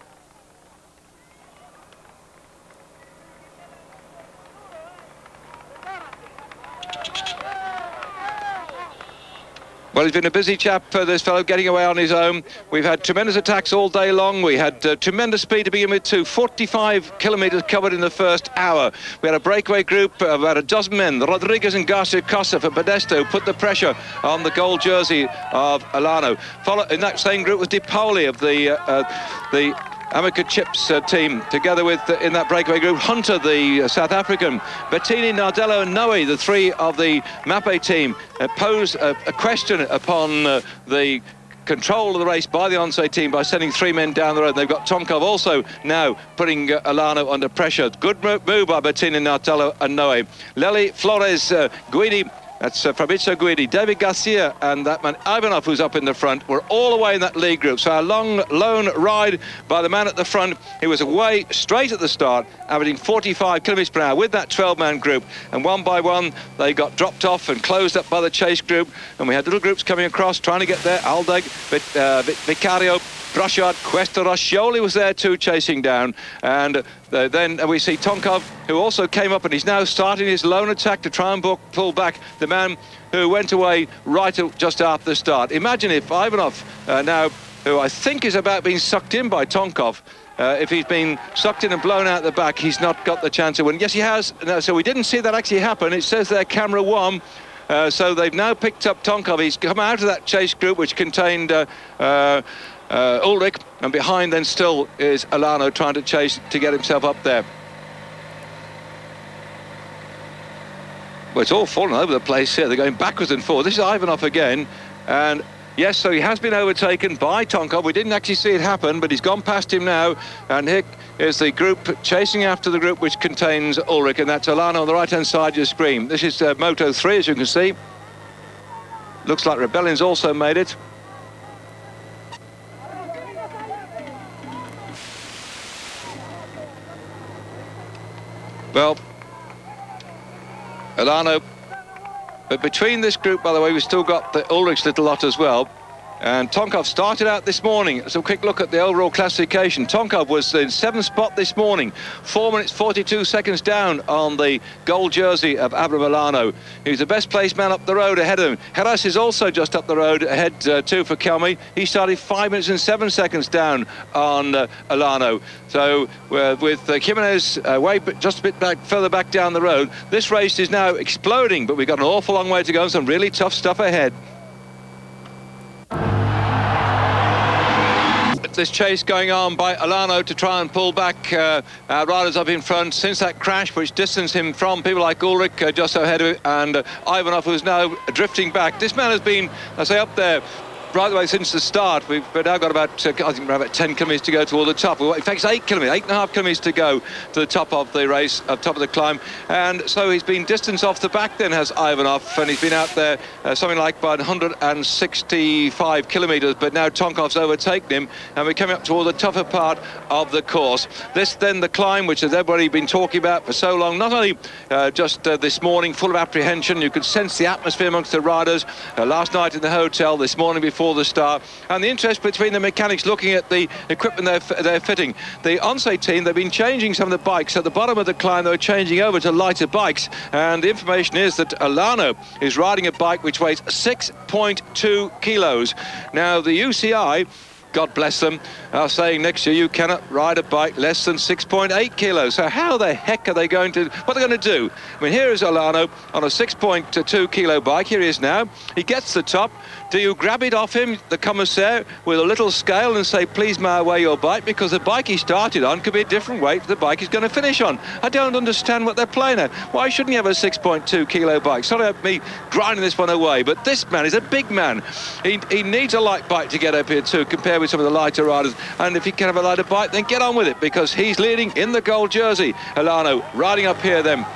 Well, he's been a busy chap, this fellow, getting away on his own. We've had tremendous attacks all day long. We had tremendous speed to begin with, too. 45 kilometres covered in the first hour. We had a breakaway group of about a dozen men. Rodriguez and Garcia Costa for Modesto put the pressure on the gold jersey of Alano. In that same group was Di Paoli of the Amica Chips team, together with, in that breakaway group, Hunter, the South African, Bettini, Nardello and Noe, the three of the Mappe team, pose a question upon the control of the race by the Once team by sending three men down the road. They've got Tonkov also now putting Alano under pressure. Good move by Bettini, Nardello and Noe. Lely, Flores, Guidi, that's Fabrizio Guidi, David Garcia and that man Ivanov, who's up in the front, were all away in that lead group. So a long, lone ride by the man at the front. He was away straight at the start, averaging 45 kilometres per hour with that 12-man group. And one by one, they got dropped off and closed up by the chase group. And we had little groups coming across, trying to get there. Aldeg, Vicario, Brochard, Cuesta, Roscioli was there too, chasing down. And then we see Tonkov, who also came up, and he's now starting his lone attack to try and pull back the man who went away just after the start. Imagine if Ivanov now, who I think is about being sucked in by Tonkov, if he's been sucked in and blown out the back, he's not got the chance to win. Yes, he has. No, so we didn't see that actually happen. It says there, camera one. So they've now picked up Tonkov. He's come out of that chase group, which contained Ulrich, and behind then still is Alano trying to chase to get himself up there. Well, it's all fallen over the place here. They're going backwards and forwards. This is Ivanov again, and yes, so he has been overtaken by Tonkov. We didn't actually see it happen, but he's gone past him now, and here is the group chasing after the group which contains Ulrich, and that's Alano on the right-hand side of your screen. This is Moto 3, as you can see. Looks like Rebellion's also made it. Well, Alano, but between this group, by the way, we've still got the Ulrich's little lot as well. And Tonkov started out this morning. Let's have a quick look at the overall classification. Tonkov was in 7th spot this morning, 4 minutes 42 seconds down on the gold jersey of Abram Alano. He's the best placed man up the road ahead of him. Heras is also just up the road ahead too for Kelmy. He started 5 minutes and 7 seconds down on Alano. So with Jimenez just a bit further back down the road, this race is now exploding, but we've got an awful long way to go and some really tough stuff ahead. This chase going on by Alano to try and pull back riders up in front since that crash which distanced him from people like Ulrich just ahead of it, and Ivanov, who's now drifting back. This man has been, I say, up there right away since the start. We've now got about, I think, about 10 kilometres to go toward the top. In fact, it's 8 kilometres, 8.5 kilometres to go to the top of the race, top of the climb. And so he's been distanced off the back then, has Ivanov, and he's been out there something like about 165 kilometres, but now Tonkov's overtaken him, and we're coming up toward the tougher part of the course. This then the climb, which has everybody been talking about for so long, not only just this morning, full of apprehension. You could sense the atmosphere amongst the riders last night in the hotel, this morning before the start, and the interest between the mechanics looking at the equipment they're fitting. The Once team, they've been changing some of the bikes. At the bottom of the climb, they were changing over to lighter bikes, and the information is that Alano is riding a bike which weighs 6.2 kilos. Now, the UCI, God bless them, are saying next year you cannot ride a bike less than 6.8 kilos. So how the heck are they going to, what are they going to do? I mean, here is Alano on a 6.2 kilo bike. Here he is now. He gets the top. Do you grab it off him, the commissaire, with a little scale and say, please mow away your bike? Because the bike he started on could be a different weight to the bike he's going to finish on. I don't understand what they're playing at. Why shouldn't you have a 6.2 kilo bike? Sorry about me grinding this one away, but this man is a big man. He needs a light bike to get up here too, compared with some of the lighter riders. And if he can have a lighter bike, then get on with it, because he's leading in the gold jersey. Alano riding up here then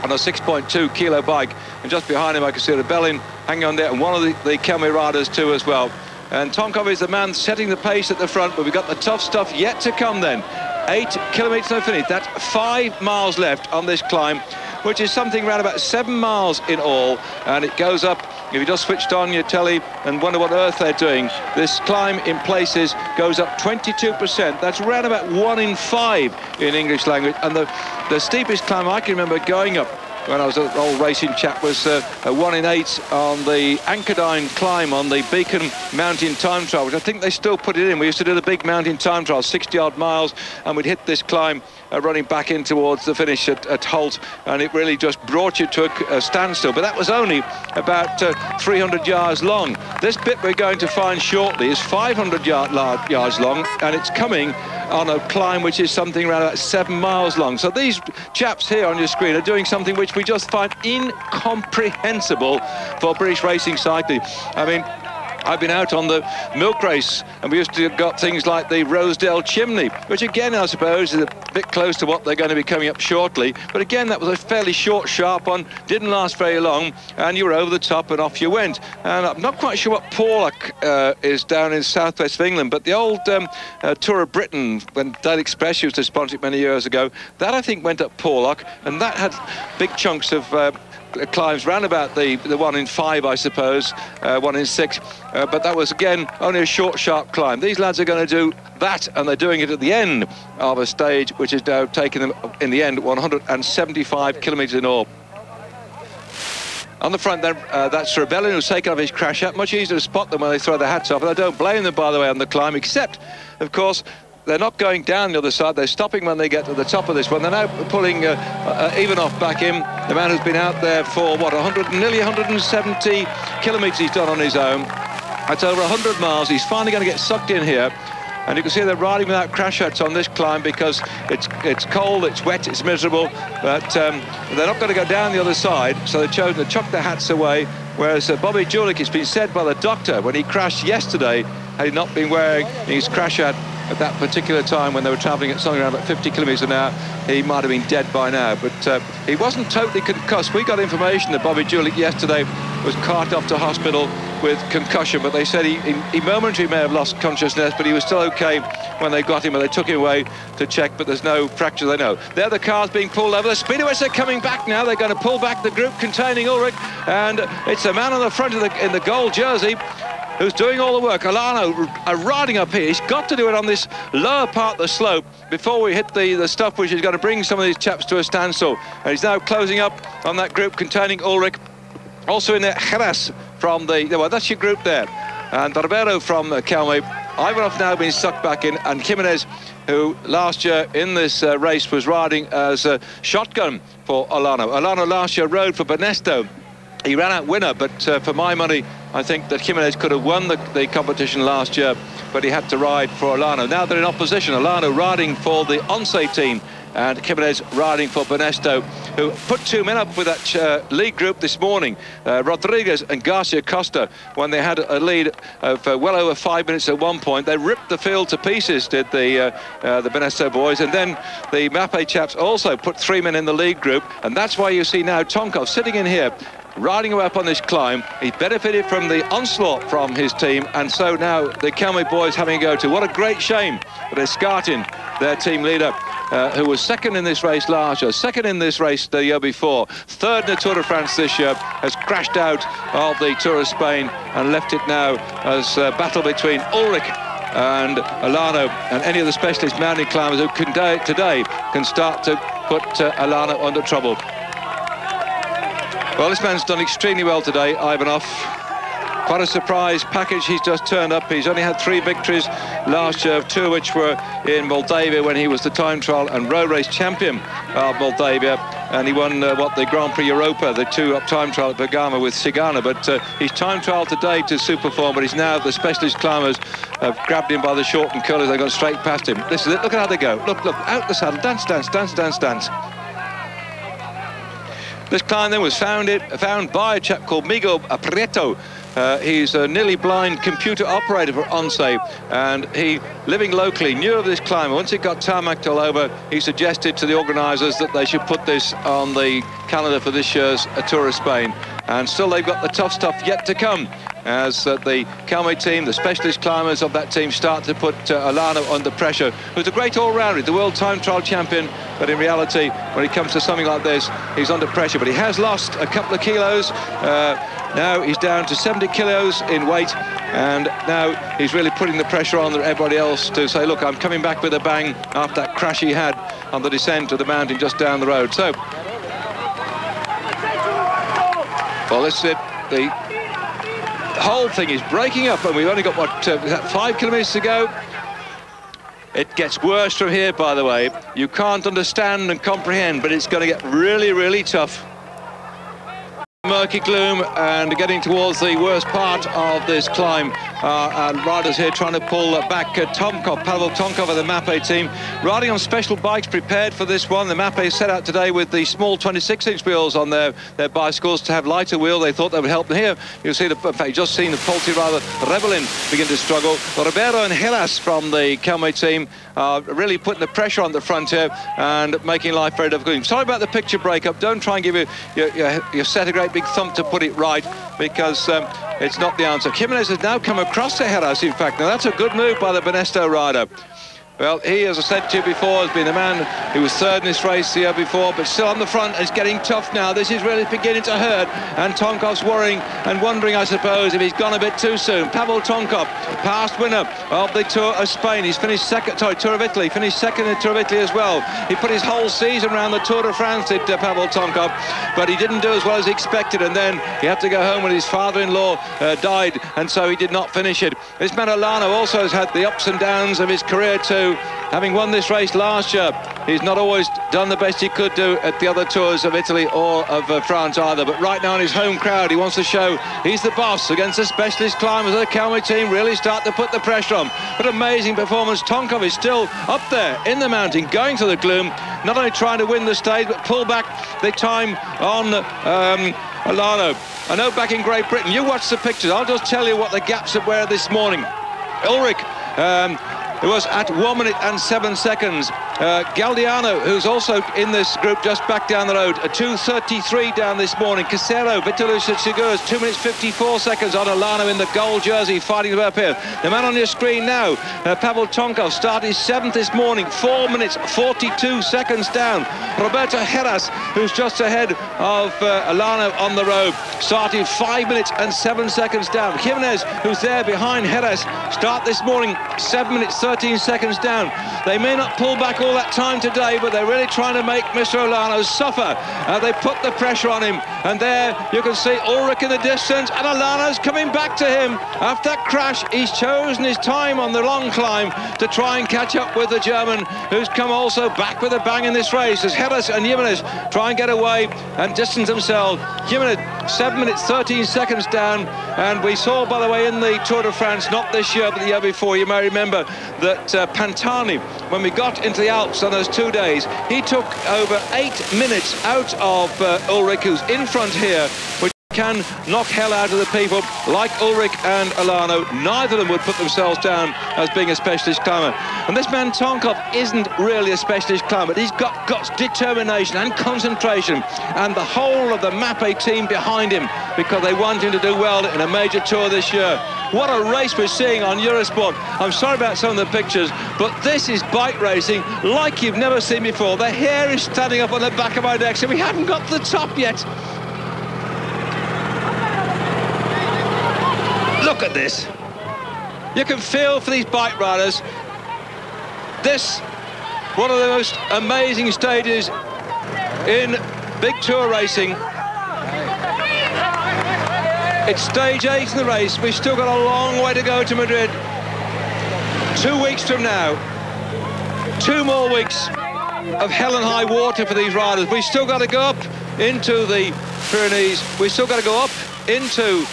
on a 6.2 kilo bike, and just behind him I can see Rebellion hanging on there, and one of the Kelmy riders too as well. And Tonkov is the man setting the pace at the front, but we've got the tough stuff yet to come then. 8 kilometres to finish. That's 5 miles left on this climb, which is something around about 7 miles in all, and it goes up if you just switched on your telly and wonder what earth they're doing, this climb in places goes up 22%. That's around about 1 in 5 in English language. And the steepest climb I can remember going up when I was an old racing chap was a 1 in 8 on the Ankerdine climb on the Beacon Mountain Time Trial, which I think they still put it in. We used to do the big mountain time trial, 60-odd miles, and we'd hit this climb running back in towards the finish at Holt, and it really just brought you to a standstill. But that was only about 300 yards long. This bit we're going to find shortly is 500 yards long, and it's coming on a climb which is something around about 7 miles long. So these chaps here on your screen are doing something which we just find incomprehensible for British racing cycling. I mean, I've been out on the milk race, and we used to have got things like the Rosedale Chimney, which again, I suppose, is a bit close to what they're going to be coming up shortly. But again, that was a fairly short, sharp one, didn't last very long, and you were over the top and off you went. And I'm not quite sure what Porlock is down in southwest of England, but the old Tour of Britain, when Daily Express used to sponsor it many years ago, that I think went up Porlock, and that had big chunks of climbs round about the 1 in 5, I suppose, 1 in 6, but that was again only a short, sharp climb. These lads are going to do that, and they're doing it at the end of a stage which is now taking them in the end 175 kilometres in all. On the front then, that's Rebellion, who's taken off his crash hat. Much easier to spot them when they throw their hats off, and I don't blame them, by the way, on the climb, except, of course, they're not going down the other side. They're stopping when they get to the top of this one. They're now pulling Ivanov back in, the man who's been out there for, what, nearly 170 kilometres he's done on his own. That's over 100 miles. He's finally going to get sucked in here. And you can see they're riding without crash hats on this climb because it's cold, it's wet, it's miserable. But they're not going to go down the other side, so they've chosen to chuck their hats away. Whereas Bobby Julich, it's been said by the doctor when he crashed yesterday, had he not been wearing his crash hat at that particular time when they were travelling at something around about 50 kilometres an hour, he might have been dead by now. But he wasn't totally concussed. We got information that Bobby Julich yesterday was carted off to hospital with concussion, but they said he momentarily may have lost consciousness, but he was still okay when they got him, and they took him away to check, but there's no fracture, they know. There the cars being pulled over. The speedoists are coming back now. They're going to pull back the group containing Ulrich, and it's the man on the front of in the gold jersey who's doing all the work. Alano riding up here. He's got to do it on this lower part of the slope before we hit the stuff which is going to bring some of these chaps to a standstill. And he's now closing up on that group containing Ulrich. Also in there, Jerez from well, that's your group there. And Barbero from Kelme. Ivanov now being sucked back in, and Jimenez, who last year in this race was riding as a shotgun for Alano. Alano last year rode for Banesto. He ran out winner, but for my money, I think that Jimenez could have won the competition last year, but he had to ride for Alano. Now they're in opposition. Alano riding for the Once team, and Jimenez riding for Banesto, who put 2 men up with that lead group this morning, Rodriguez and Garcia Costa, when they had a lead of well over 5 minutes at one point. They ripped the field to pieces, did the Banesto boys, and then the Mappe chaps also put 3 men in the lead group, and that's why you see now Tonkov sitting in here, riding away up on this climb. He benefited from the onslaught from his team, and so now the Kelme boys having a go too. What a great shame that Escartin, their team leader, who was second in this race last year, second in this race the year before, third in the Tour de France this year, has crashed out of the Tour of Spain and left it now as a battle between Ulrich and Alano, and any of the specialist mountain climbers who today can start to put Alano under trouble. Well, this man's done extremely well today, Ivanov. Quite a surprise package he's just turned up. He's only had 3 victories last year, 2 which were in Moldavia when he was the time trial and road race champion of Moldavia. And he won, the Grand Prix Europa, the 2 up time trial at Bergamo with Cigana. But he's time trial today to superform, but he's now, the specialist climbers have grabbed him by the short and curlers. They've gone straight past him. This is it. Look at how they go. Look, out the saddle. Dance, dance, dance, dance, dance. This climb then was found by a chap called Miguel Prieto. He's a nearly blind computer operator for Once, and he, living locally, knew of this climb. Once it got tarmacked all over, he suggested to the organisers that they should put this on the calendar for this year's Tour of Spain. And still they've got the tough stuff yet to come as the Calme team, the specialist climbers of that team, start to put Alano under pressure, who's a great all-rounder, the world time trial champion, but in reality, when it comes to something like this, he's under pressure. But he has lost a couple of kilos. Now he's down to 70 kilos in weight, and now he's really putting the pressure on everybody else to say, look, I'm coming back with a bang after that crash he had on the descent of the mountain just down the road. So, well, this is it. The whole thing is breaking up, and we've only got, what, 5 kilometres to go. It gets worse from here, by the way. You can't understand and comprehend, but it's going to get really, really tough. Murky gloom, and getting towards the worst part of this climb. And riders here trying to pull back Pavel Tonkov of the Mapei team, riding on special bikes prepared for this one. The Mapei set out today with the small 26-inch wheels on their bicycles to have lighter wheel. They thought they would help them here. You'll see, in fact, you've just seen the Polti rider Rebelin begin to struggle. Ribeiro and Heras from the Calme team are really putting the pressure on the front here and making life very difficult. Sorry about the picture breakup. Don't try and give your set a great big thump to put it right, because it's not the answer. Jimenez has now come across to Heras, in fact. Now, that's a good move by the Benesto rider. Well, he, as I said to you before, has been the man who was third in this race the year before, but still on the front. It's getting tough now. This is really beginning to hurt, and Tonkov's worrying and wondering, I suppose, if he's gone a bit too soon. Pavel Tonkov, past winner of the Tour of Spain. He's finished second, sorry, Tour of Italy, finished second in the Tour of Italy as well. He put his whole season around the Tour de France, did Pavel Tonkov, but he didn't do as well as expected, and then he had to go home when his father-in-law died, and so he did not finish it. This man Alano also has had the ups and downs of his career too. Having won this race last year, he's not always done the best he could do at the other tours of Italy or of France either. But right now in his home crowd, he wants to show he's the boss against the specialist climbers of the Calme team. Really start to put the pressure on. But amazing performance. Tonkov is still up there in the mountain, going to the gloom, not only trying to win the stage, but pull back the time on Alano. I know back in Great Britain, you watch the pictures. I'll just tell you what the gaps were this morning. Ulrich, it was at 1 minute and 7 seconds. Galdiano, who's also in this group, just back down the road, a 2:33 down this morning. Casero, Vitalis Segurs, 2 minutes 54 seconds on Alano in the gold jersey, fighting up here. The man on your screen now, Pavel Tonkov, started 7th this morning, 4 minutes 42 seconds down. Roberto Heras, who's just ahead of Alano on the road, started 5 minutes and 7 seconds down. Jimenez, who's there behind Heras, start this morning 7 minutes 13 seconds down. They may not pull back all that time today, but they're really trying to make Mr. Alano suffer. They put the pressure on him, and there you can see Ulrich in the distance, and Alano's coming back to him. After that crash, he's chosen his time on the long climb to try and catch up with the German, who's come also back with a bang in this race, as Heras and Jimenez try and get away and distance themselves. Jimenez, 7 minutes 13 seconds down, and we saw, by the way, in the Tour de France, not this year but the year before, you may remember that Pantani, when we got into the Alps on those 2 days, he took over 8 minutes out of Ulrich, who's in front here, which can knock hell out of the people like Ulrich and Alano. Neither of them would put themselves down as being a specialist climber. And this man Tonkov isn't really a specialist climber. He's got determination and concentration, and the whole of the Mapei team behind him, because they want him to do well in a major tour this year. What a race we're seeing on Eurosport. I'm sorry about some of the pictures, but this is bike racing like you've never seen before. The hair is standing up on the back of my neck, so we haven't got to the top yet. Look at this. You can feel for these bike riders. This, one of the most amazing stages in big tour racing. It's stage 8 in the race. We've still got a long way to go to Madrid. 2 weeks from now. 2 more weeks of hell and high water for these riders. We've still got to go up into the Pyrenees. We've still got to go up into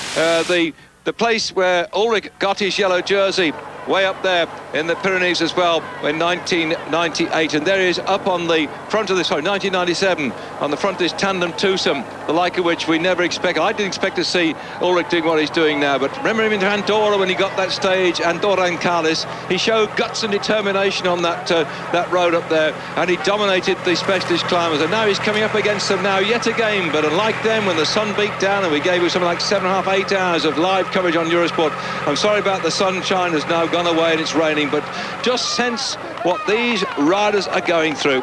the place where Ulrich got his yellow jersey. way up there in the Pyrenees as well in 1998, and there he is up on the front of this, sorry, 1997, on the front of this tandem twosome, the like of which we never expected. I didn't expect to see Ulrich doing what he's doing now, but remember him in Andorra when he got that stage, Andorra and Carles, he showed guts and determination on that that road up there, and he dominated the specialist climbers, and now he's coming up against them now yet again. But unlike them, when the sun beat down, and we gave you something like 7.5, 8 hours of live coverage on Eurosport, I'm sorry about the sunshine, has now gone away and it's raining, but just sense what these riders are going through.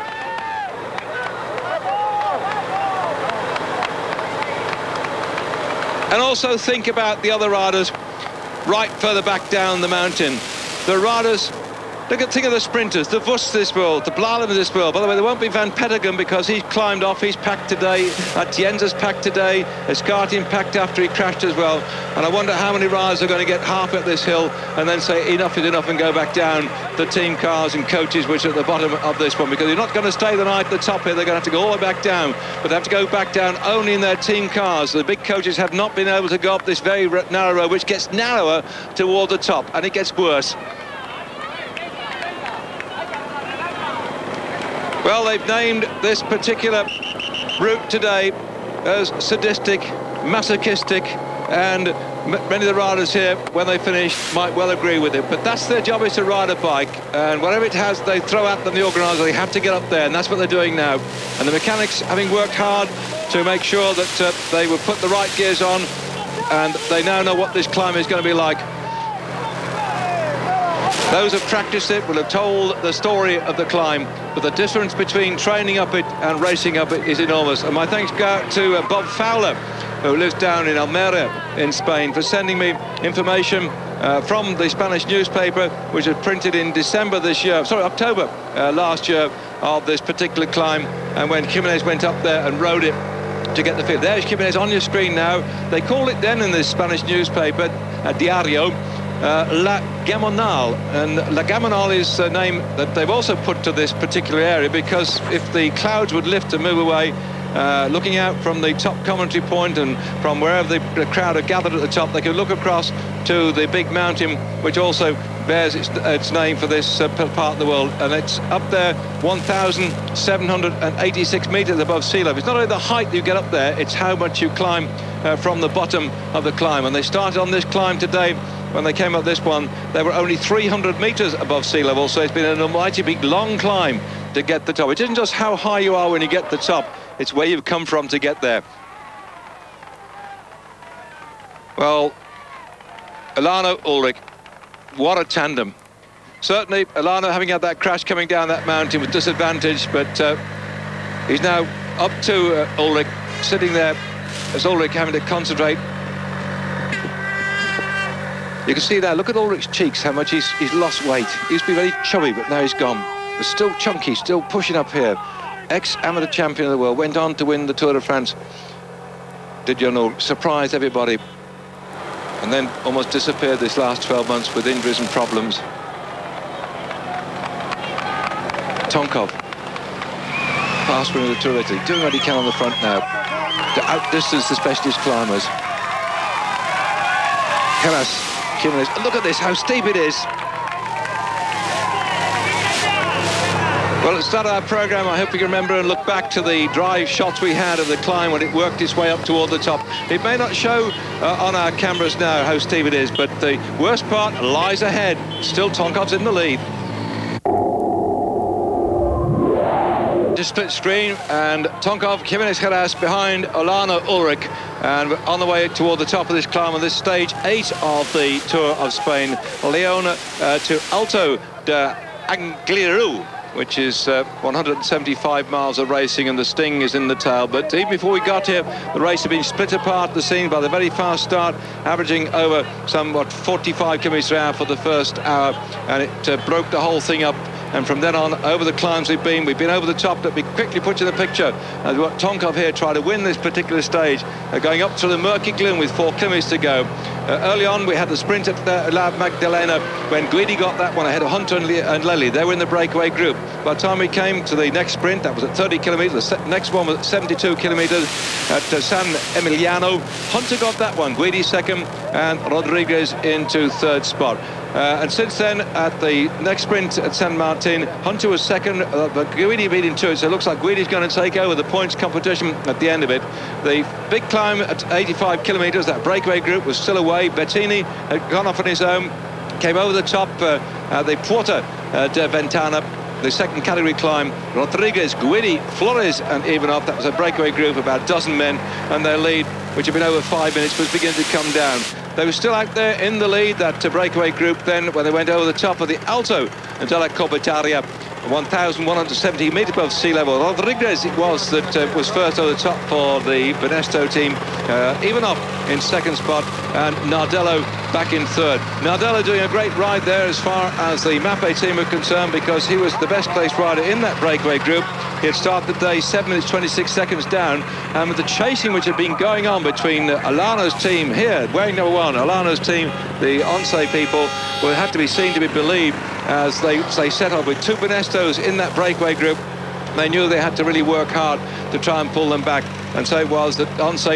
And also think about the other riders right further back down the mountain. The riders, think of the sprinters, the Vos this world, the Blalem this world. By the way, there won't be Van Petegem because he's climbed off, he's packed today. Atienza's packed today. Escartin packed after he crashed as well. And I wonder how many riders are going to get half at this hill and then say enough is enough and go back down the team cars and coaches which are at the bottom of this one, because they're not going to stay the night at the top here. They're going to have to go all the way back down, but they have to go back down only in their team cars. The big coaches have not been able to go up this very narrow road, which gets narrower toward the top, and it gets worse. Well, they've named this particular route today as sadistic, masochistic, and many of the riders here, when they finish, might well agree with it. But that's their job, is to ride a bike, and whatever it has they throw at them, the organisers, they have to get up there, and that's what they're doing now. And the mechanics, having worked hard to make sure that they would put the right gears on, and they now know what this climb is going to be like. Those who have practiced it will have told the story of the climb, but the difference between training up it and racing up it is enormous. And my thanks go out to Bob Fowler, who lives down in Almeria in Spain, for sending me information from the Spanish newspaper, which was printed in October last year, of this particular climb, and when Jimenez went up there and rode it to get the feel. There's Jimenez on your screen now. They call it then in the Spanish newspaper, Diario, La Gamonal, and La Gamonal is a name that they've also put to this particular area because if the clouds would lift and move away, looking out from the top commentary point and from wherever the crowd are gathered at the top, they could look across to the big mountain, which also bears its name for this part of the world, and it's up there 1,786 meters above sea level. It's not only the height you get up there, it's how much you climb from the bottom of the climb. And they started on this climb today. When they came up this one, they were only 300 meters above sea level, so it's been an almighty big long climb to get the top. It isn't just how high you are when you get the top, it's where you've come from to get there. Well, Alano, Ulrich, what a tandem. Certainly Alano, having had that crash coming down that mountain, was disadvantaged, but he's now up to Ulrich, sitting there as Ulrich having to concentrate. You can see there, look at Ulrich's cheeks, how much he's lost weight. He used to be very chubby, but now he's gone. But still chunky, still pushing up here. Ex-amateur champion of the world, went on to win the Tour de France. Did you know, surprised everybody. And then almost disappeared this last 12 months with injuries and problems. Tonkov, fast winner of the Tour of Italy, doing what he can on the front now to outdistance the specialist climbers. Hellas. Jimenez. Look at this, how steep it is. Well, at the start of our programme, I hope you can remember and look back to the drive shots we had of the climb when it worked its way up toward the top. It may not show on our cameras now how steep it is, but the worst part lies ahead. Still Tonkov's in the lead. Just split screen, and Tonkov, Jimenez Hellas behind Olano, Ulrich, and we're on the way toward the top of this climb on this stage 8 of the Tour of Spain. León to Alto de Angliru, which is 175 miles of racing, and the sting is in the tail. But even before we got here, the race had been split apart at the scene by the very fast start, averaging over somewhat 45 kilometers per hour for the first hour, and it broke the whole thing up. And from then on, over the climbs we've been over the top. That we quickly put in the picture as what Tonkov here tried to win this particular stage, going up to the murky gloom with 4 kilometers to go. Early on, we had the sprint at La Magdalena when Guidi got that one ahead of Hunter and Lely. They were in the breakaway group. By the time we came to the next sprint, that was at 30 kilometers. The next one was at 72 kilometers at San Emiliano. Hunter got that one, Guidi second, and Rodriguez into third spot. And since then, at the next sprint at San Martin, Hunter was second, but Guidi beat him to it, so it looks like Guidi's going to take over the points competition at the end of it. The big climb at 85 kilometres, that breakaway group was still away. Bettini had gone off on his own, came over the top, the Puerta de Ventana, the second category climb. Rodriguez, Guidi, Flores and Ivanov. That was a breakaway group, about a dozen men, and their lead, which had been over 5 minutes, was beginning to come down. They were still out there in the lead, that breakaway group, then when they went over the top of the Alto della Corbetaria, 1,170 metres above sea level. Rodriguez it was that was first over the top for the Benesto team. Ivanov in second spot, and Nardello back in third. Nardello doing a great ride there as far as the Mappe team are concerned, because he was the best placed rider in that breakaway group. He had started the day 7 minutes 26 seconds down, and with the chasing which had been going on between Alano's team here, wearing number 1, Alano's team, the Once people, will have to be seen to be believed, as they set off with 2 Benestos in that breakaway group. They knew they had to really work hard to try and pull them back, and so it was that Once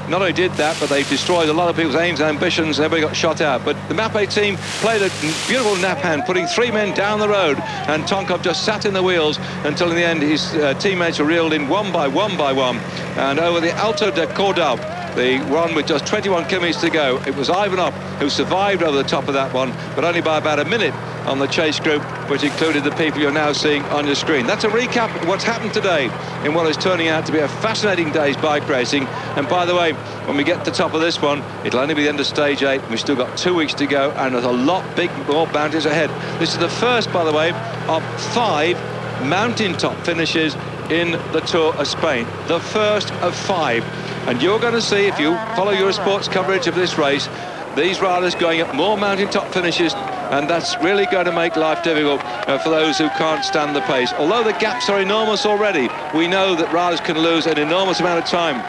not only did that, but they destroyed a lot of people's aims and ambitions, and everybody got shot out. But the Mappe team played a beautiful nap hand, putting 3 men down the road, and Tonkov just sat in the wheels until in the end his teammates were reeled in one by one. And over the Alto de Cordal, the one with just 21 kilometres to go, it was Ivanov who survived over the top of that one, but only by about a minute on the chase group, which included the people you're now seeing on your screen. That's a recap of what's happened today in what is turning out to be a fascinating day's bike racing. And by the way, when we get to the top of this one, it'll only be the end of stage 8. We've still got 2 weeks to go, and there's a lot more mountains ahead. This is the first, by the way, of 5 mountaintop finishes in the Tour of Spain. The first of 5. And you're going to see, if you follow Eurosport's coverage of this race, these riders going up more mountaintop finishes, and that's really going to make life difficult for those who can't stand the pace. Although the gaps are enormous already, we know that riders can lose an enormous amount of time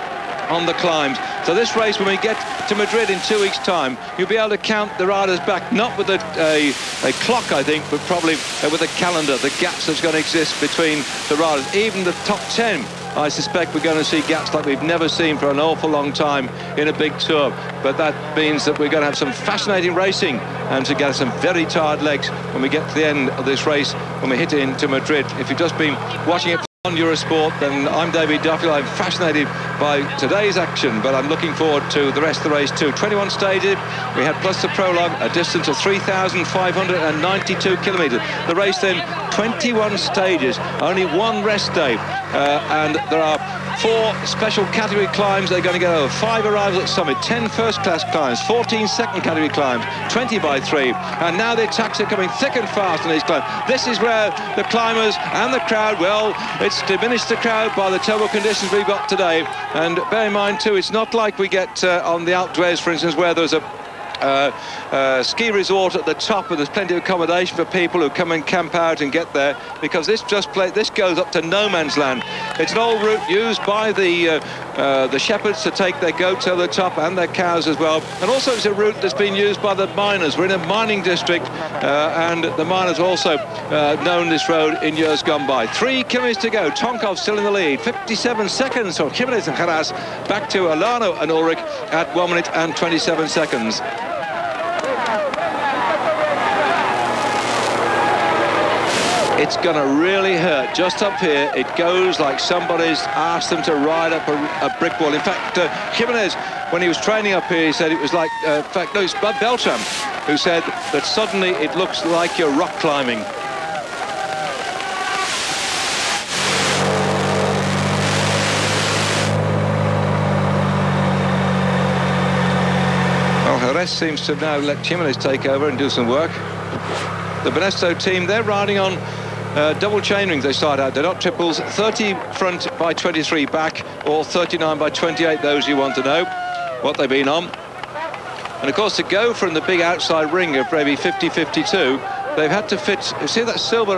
on the climbs. So this race, when we get to Madrid in 2 weeks' time, you'll be able to count the riders back, not with a clock, I think, but probably with a calendar, the gaps that's going to exist between the riders. Even the top 10, I suspect we're going to see gaps like we've never seen for an awful long time in a big tour. But that means that we're going to have some fascinating racing and to get some very tired legs when we get to the end of this race, when we hit into Madrid. If you've just been watching it on Eurosport, then I'm David Duffield. I'm fascinated by today's action, but I'm looking forward to the rest of the race too. 21 stages we had, plus the prologue, a distance of 3,592 kilometres. The race then, 21 stages, only 1 rest day, and there are 4 special category climbs they're going to get over. 5 arrivals at summit, 10 first-class climbs, 14 second category climbs, 20 by 3, and now the attacks are coming thick and fast on these climbs. This is where the climbers and the crowd, well, it's diminished the crowd by the terrible conditions we've got today. And bear in mind too, it's not like we get on the Alpe d'Huez, for instance, where there's a ski resort at the top, and there's plenty of accommodation for people who come and camp out and get there, because this goes up to no man's land. It's an old route used by the shepherds to take their goats over the top, and their cows as well, and also it's a route that's been used by the miners. We're in a mining district, and the miners also known this road in years gone by. 3 kilometres to go. Tonkov still in the lead, 57 seconds for Jimenez and Jerez, back to Alano and Ulrich at 1 minute and 27 seconds. It's going to really hurt just up here. It goes like somebody's asked them to ride up a brick wall. In fact, Jimenez, when he was training up here, he said it was like, in fact, no, it's Bud Beltram who said that suddenly it looks like you're rock climbing. Well, Jerez seems to now let Jimenez take over and do some work. The Benesto team, they're riding on double chain rings. They start out, they're not triples. 30 front by 23 back, or 39 by 28, those you want to know what they've been on. And of course, to go from the big outside ring of maybe 50-52, they've had to fit, see that silver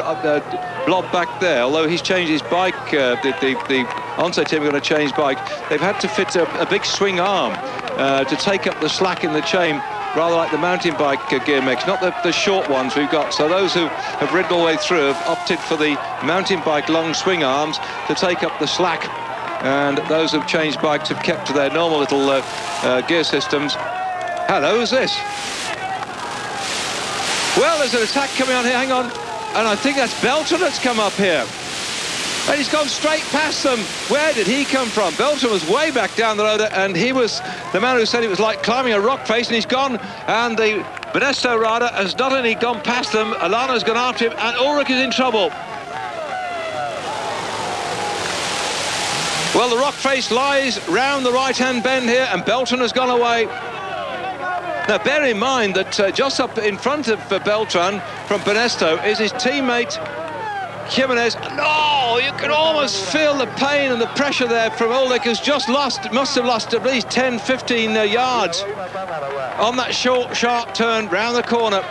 blob back there, although he's changed his bike, the Once team are going to change bike, they've had to fit a big swing arm to take up the slack in the chain, rather like the mountain bike gear mix, not the short ones we've got. So those who have ridden all the way through have opted for the mountain bike long swing arms to take up the slack, and those who've changed bikes have kept to their normal little gear systems. Hello, who's this? Well, there's an attack coming on here, hang on. And I think that's Belton that's come up here. And he's gone straight past them. Where did he come from? Belton was way back down the road, and he was the man who said it was like climbing a rock face, and he's gone. And the Banesto rider has not only gone past them, Alano's gone after him, and Ulrich is in trouble. Well, the rock face lies round the right-hand bend here, and Belton has gone away. Now, bear in mind that just up in front of Beltran from Banesto is his teammate Jimenez. No, you can almost feel the pain and the pressure there from Ulrich, who's just lost, must have lost at least 10, 15 yards on that short, sharp turn round the corner.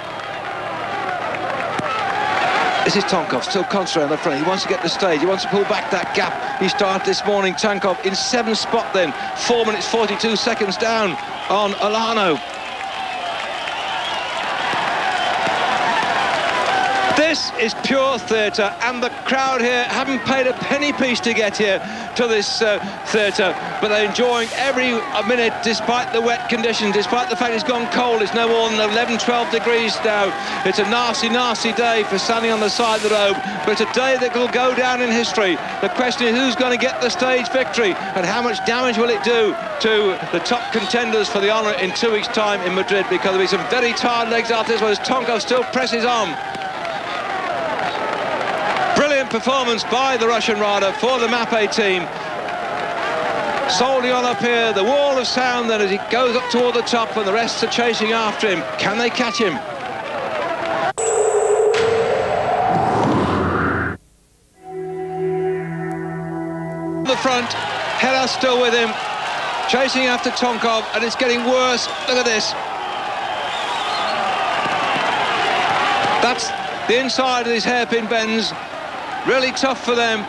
This is Tonkov, still concentrating on the front. He wants to get the stage. He wants to pull back that gap he started this morning. Tonkov in 7th spot then, 4 minutes 42 seconds down on Alano. This is pure theatre, and the crowd here haven't paid a penny piece to get here to this theatre, but they're enjoying every minute despite the wet conditions, despite the fact it's gone cold. It's no more than 11, 12 degrees now. It's a nasty, nasty day for standing on the side of the road, but it's a day that will go down in history. The question is who's going to get the stage victory, and how much damage will it do to the top contenders for the honour in 2 weeks' time in Madrid, because there'll be some very tired legs after this one as Tonkov still presses on. Brilliant performance by the Russian rider for the Mapei team. Solely on up here, the wall of sound then as he goes up toward the top, and the rest are chasing after him. Can they catch him? The front, Hela still with him, chasing after Tonkov, and it's getting worse. Look at this. That's the inside of these hairpin bends. Really tough for them.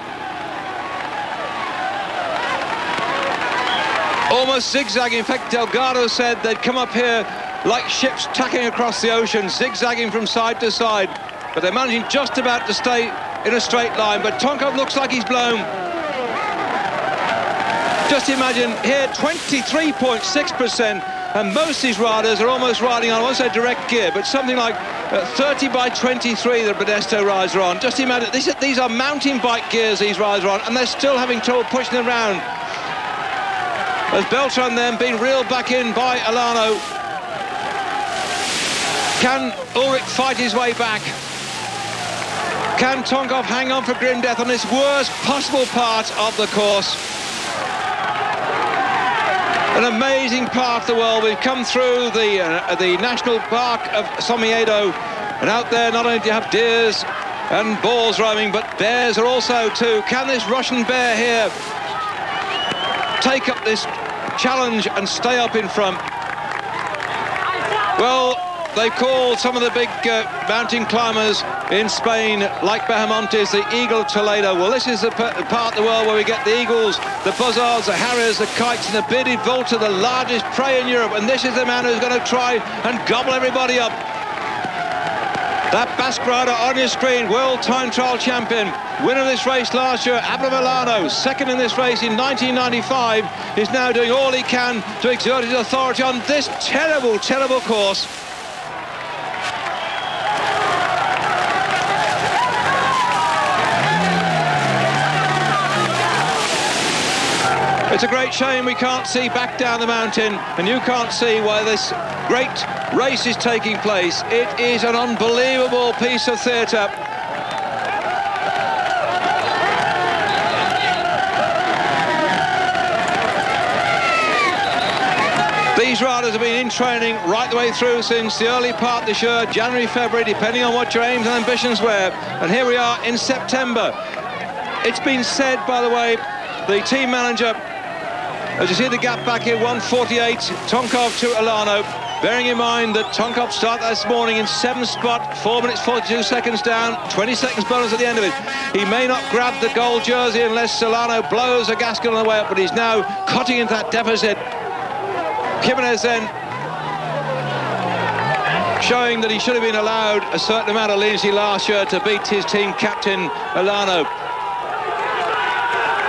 Almost zigzagging. In fact, Delgado said they'd come up here like ships tacking across the ocean, zigzagging from side to side. But they're managing just about to stay in a straight line. But Tonkov looks like he's blown. Just imagine here, 23.6%. And most of these riders are almost riding on, I won't say direct gear, but something like 30 by 23 the Banesto riders are on. Just imagine, these are mountain bike gears these riders are on, and they're still having trouble pushing them around. As Beltran then being reeled back in by Alano. Can Ulrich fight his way back? Can Tonkov hang on for grim death on this worst possible part of the course? An amazing part of the world. We've come through the national park of Somiedo, and out there not only do you have deers and boars roaming, but bears are also too. Can this Russian bear here take up this challenge and stay up in front? Well, they called some of the big mountain climbers in Spain, like Bahamontes, the Eagle of Toledo. Well, this is the part of the world where we get the eagles, the buzzards, the harriers, the kites, and the bearded vulture, the largest prey in Europe. And this is the man who's going to try and gobble everybody up. That Basque rider on your screen, world time trial champion, winner of this race last year, Abram Alano, second in this race in 1995, is now doing all he can to exert his authority on this terrible, terrible course. It's a great shame we can't see back down the mountain, and you can't see why this great race is taking place. It is an unbelievable piece of theatre. These riders have been in training right the way through since the early part of this year, January, February, depending on what your aims and ambitions were. And here we are in September. It's been said, by the way, the team manager, as you see the gap back here, 1:48, Tonkov to Alano. Bearing in mind that Tonkov started this morning in 7th spot, 4 minutes 42 seconds down, 20 seconds bonus at the end of it. He may not grab the gold jersey unless Alano blows a gasket on the way up, but he's now cutting into that deficit. Jimenez then showing that he should have been allowed a certain amount of leniency last year to beat his team captain Alano.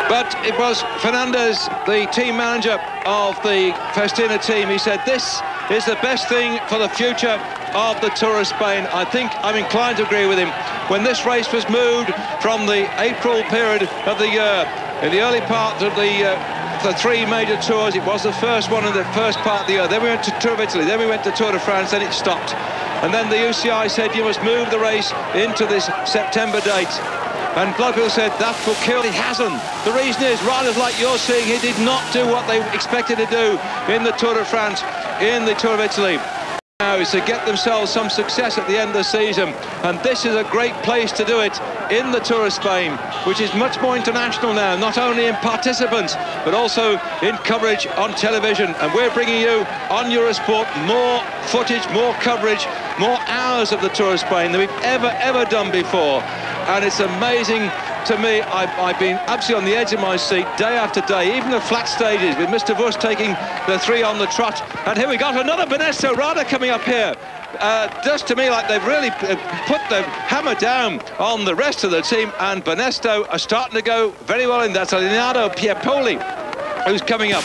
But it was Fernandez, the team manager of the Festina team. He said, this is the best thing for the future of the Tour of Spain. I think I'm inclined to agree with him. When this race was moved from the April period of the year, in the early part of the three major tours, it was the first one in the first part of the year. Then we went to Tour of Italy, then we went to Tour de France, then it stopped. And then the UCI said you must move the race into this September date. And Duffield said that will kill. It hasn't. The reason is, riders like you're seeing, he did not do what they expected to do in the Tour de France, in the Tour of Italy. Now is to get themselves some success at the end of the season, and this is a great place to do it in the Tour of Spain, which is much more international now, not only in participants but also in coverage on television. And we're bringing you on Eurosport more footage, more coverage, more hours of the Tour of Spain than we've ever done before. And it's amazing to me. I've been absolutely on the edge of my seat day after day, even the flat stages, with Mr. Bush taking the three on the trot. And here we got another Benesto rider coming up here. Just to me like they've really put the hammer down on the rest of the team, and Benesto are starting to go very well in that. So Leonardo Piepoli, who's coming up.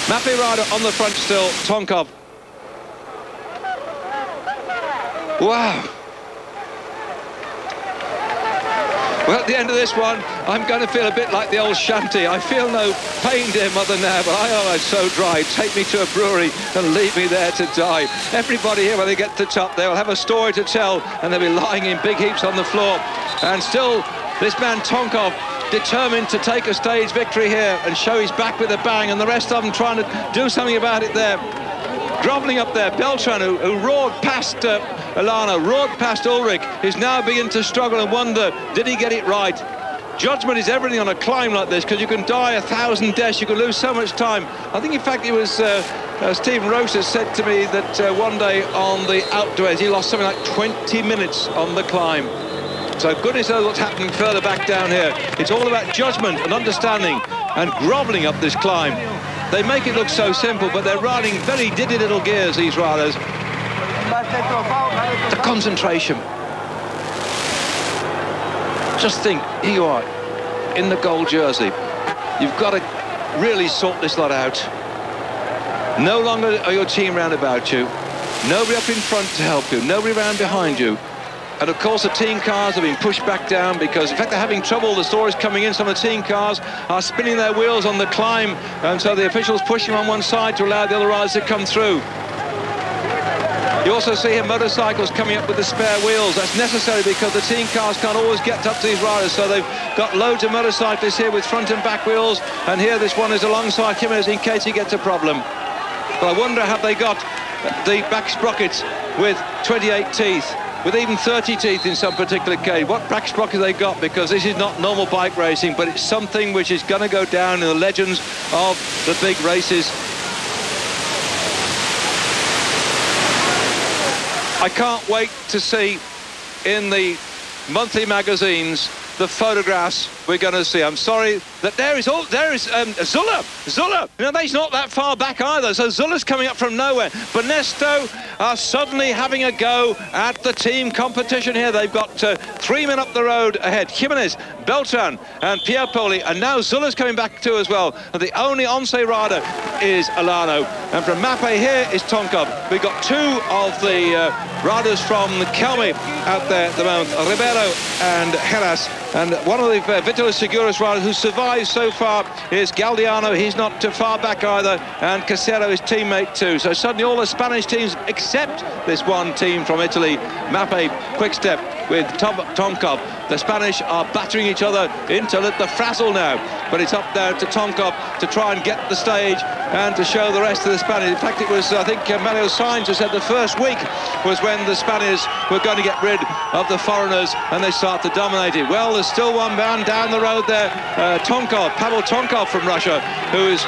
Mappy rider on the front still, Tonkov. Wow. Well, at the end of this one, I'm going to feel a bit like the old shanty. I feel no pain, dear mother, now, but I'm so dry. Take me to a brewery and leave me there to die. Everybody here, when they get to the top, they'll have a story to tell, and they'll be lying in big heaps on the floor. And still, this man Tonkov, determined to take a stage victory here and show he's back with a bang, and the rest of them trying to do something about it there. Grovelling up there, Beltran, who roared past Alana, roared past Ulrich, is now beginning to struggle and wonder, did he get it right? Judgment is everything on a climb like this, because you can die 1,000 deaths, you can lose so much time. I think, in fact, it was Stephen Roche has said to me that one day on the outdoors, he lost something like 20 minutes on the climb. So goodness knows what's happening further back down here. It's all about judgment and understanding and grovelling up this climb. They make it look so simple, but they're riding very diddy little gears, these riders. The concentration. Just think, here you are, in the gold jersey. You've got to really sort this lot out. No longer are your team round about you. Nobody up in front to help you. Nobody round behind you. And of course the team cars have been pushed back down because, in fact, they're having trouble. The stories coming in, some of the team cars are spinning their wheels on the climb, and so the officials pushing on one side to allow the other riders to come through. You also see here motorcycles coming up with the spare wheels. That's necessary because the team cars can't always get up to these riders, so they've got loads of motorcyclists here with front and back wheels, and here this one is alongside Jimenez in case he gets a problem. But I wonder, have they got the back sprockets with 28 teeth? With even 30 teeth in some particular case. What back sprocket they got? Because this is not normal bike racing, but it's something which is going to go down in the legends of the big races. I can't wait to see in the monthly magazines the photographs we're going to see. I'm sorry that there is Zuller. You know, he's not that far back either, so Zuller's coming up from nowhere. Benesto are suddenly having a go at the team competition here. They've got 3 men up the road ahead. Jimenez, Beltran and Piepoli, and now Zuller's coming back too as well. And the only Once rider is Alano. And from Mappe here is Tonkov. We've got two of the riders from Kelme out there at the moment, Ribeiro and Heras. And one of the Vitola Seguros riders who survived so far is Galdiano. He's not too far back either, and Casero, his teammate too. So suddenly all the Spanish teams except this one team from Italy, Mappe, Quick-Step with Tonkov. The Spanish are battering each other into the frazzle now, but it's up there to Tonkov to try and get the stage and to show the rest of the Spanish. In fact, it was, I think, Mario Sainz who said the first week was when the Spaniards were going to get rid of the foreigners and they start to dominate it. Well, there's still one man down the road there, Pavel Tonkov from Russia, who is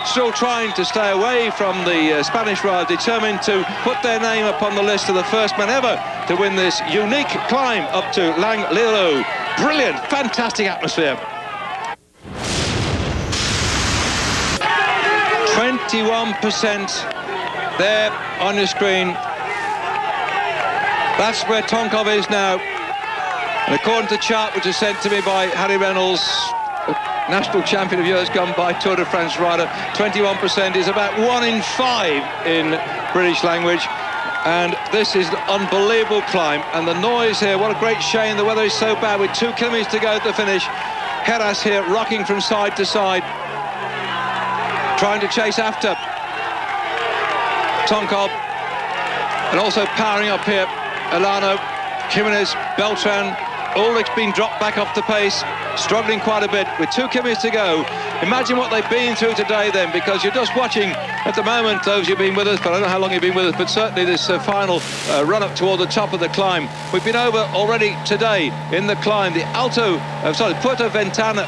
still trying to stay away from the Spanish rider, determined to put their name up on the list of the first man ever to win this unique climb up to Langlilo. Brilliant, fantastic atmosphere. 21% there on your screen. That's where Tonkov is now. And according to the chart which was sent to me by Harry Reynolds, national champion of years gone by, Tour de France rider, 21% is about 1 in 5 in British language. And this is an unbelievable climb, and the noise here, what a great shame the weather is so bad with 2 kilometres to go at the finish. Heras here rocking from side to side, trying to chase after Tonkov, and also powering up here Elano, Jimenez, Beltran. Ulrich's been dropped back off the pace, struggling quite a bit with 2 kilometres to go. Imagine what they've been through today then, because you're just watching at the moment, those who've been with us, but I don't know how long you've been with us, but certainly this final run up toward the top of the climb. We've been over already today in the climb, the Puerto Ventana,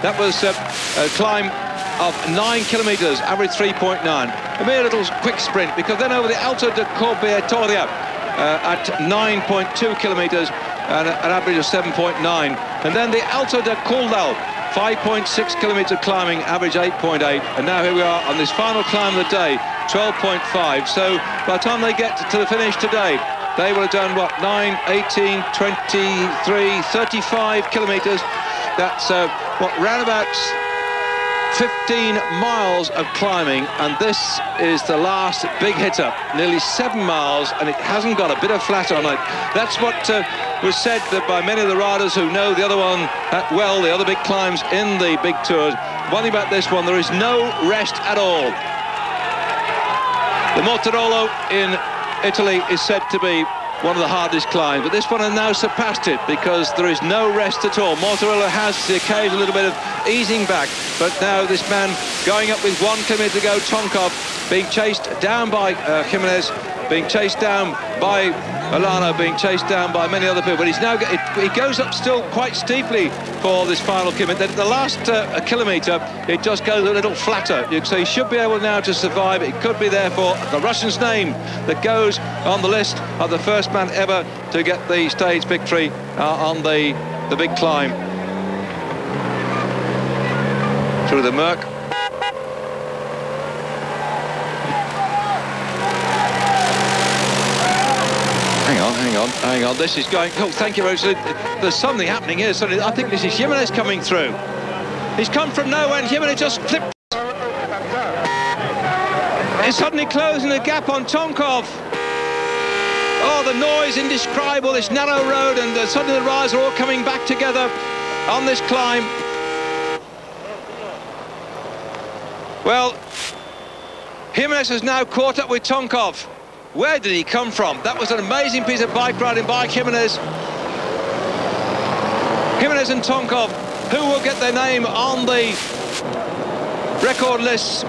that was a climb of 9 kilometres, average 3.9. A mere little quick sprint, because then over the Alto de Corbeatoria at 9.2 kilometres, and an average of 7.9. And then the Alto de Coldal, 5.6 kilometre climbing, average 8.8. And now here we are on this final climb of the day, 12.5. So by the time they get to the finish today, they will have done, what, 9, 18, 23, 35 kilometres. That's, round about 15 miles of climbing, and this is the last big hitter, nearly 7 miles, and it hasn't got a bit of flat on it. That's what was said by many of the riders who know the other one well, the other big climbs in the big tours. One thing about this one, there is no rest at all. The Mortirolo in Italy is said to be one of the hardest climbs, but this one has now surpassed it because there is no rest at all. Mortirolo has the occasional little bit of easing back, but now this man going up with 1 kilometre to go, Tonkov, being chased down by Jimenez, being chased down by Elano, being chased down by many other people, but he's now he goes up still quite steeply for this final kilometre. The last kilometre, it just goes a little flatter, so he should be able now to survive. It could be therefore the Russian's name that goes on the list of the first man ever to get the stage victory on the big climb through the murk. Hang on, this is going... Oh, thank you, Rose. There's something happening here. So I think this is Jimenez coming through. He's come from nowhere, and Jimenez just flipped. He's suddenly closing the gap on Tonkov. Oh, the noise, indescribable, this narrow road, and suddenly the riders are all coming back together on this climb. Well, Jimenez has now caught up with Tonkov. Where did he come from? That was an amazing piece of bike riding by Jimenez. Jimenez and Tonkov, who will get their name on the record lists.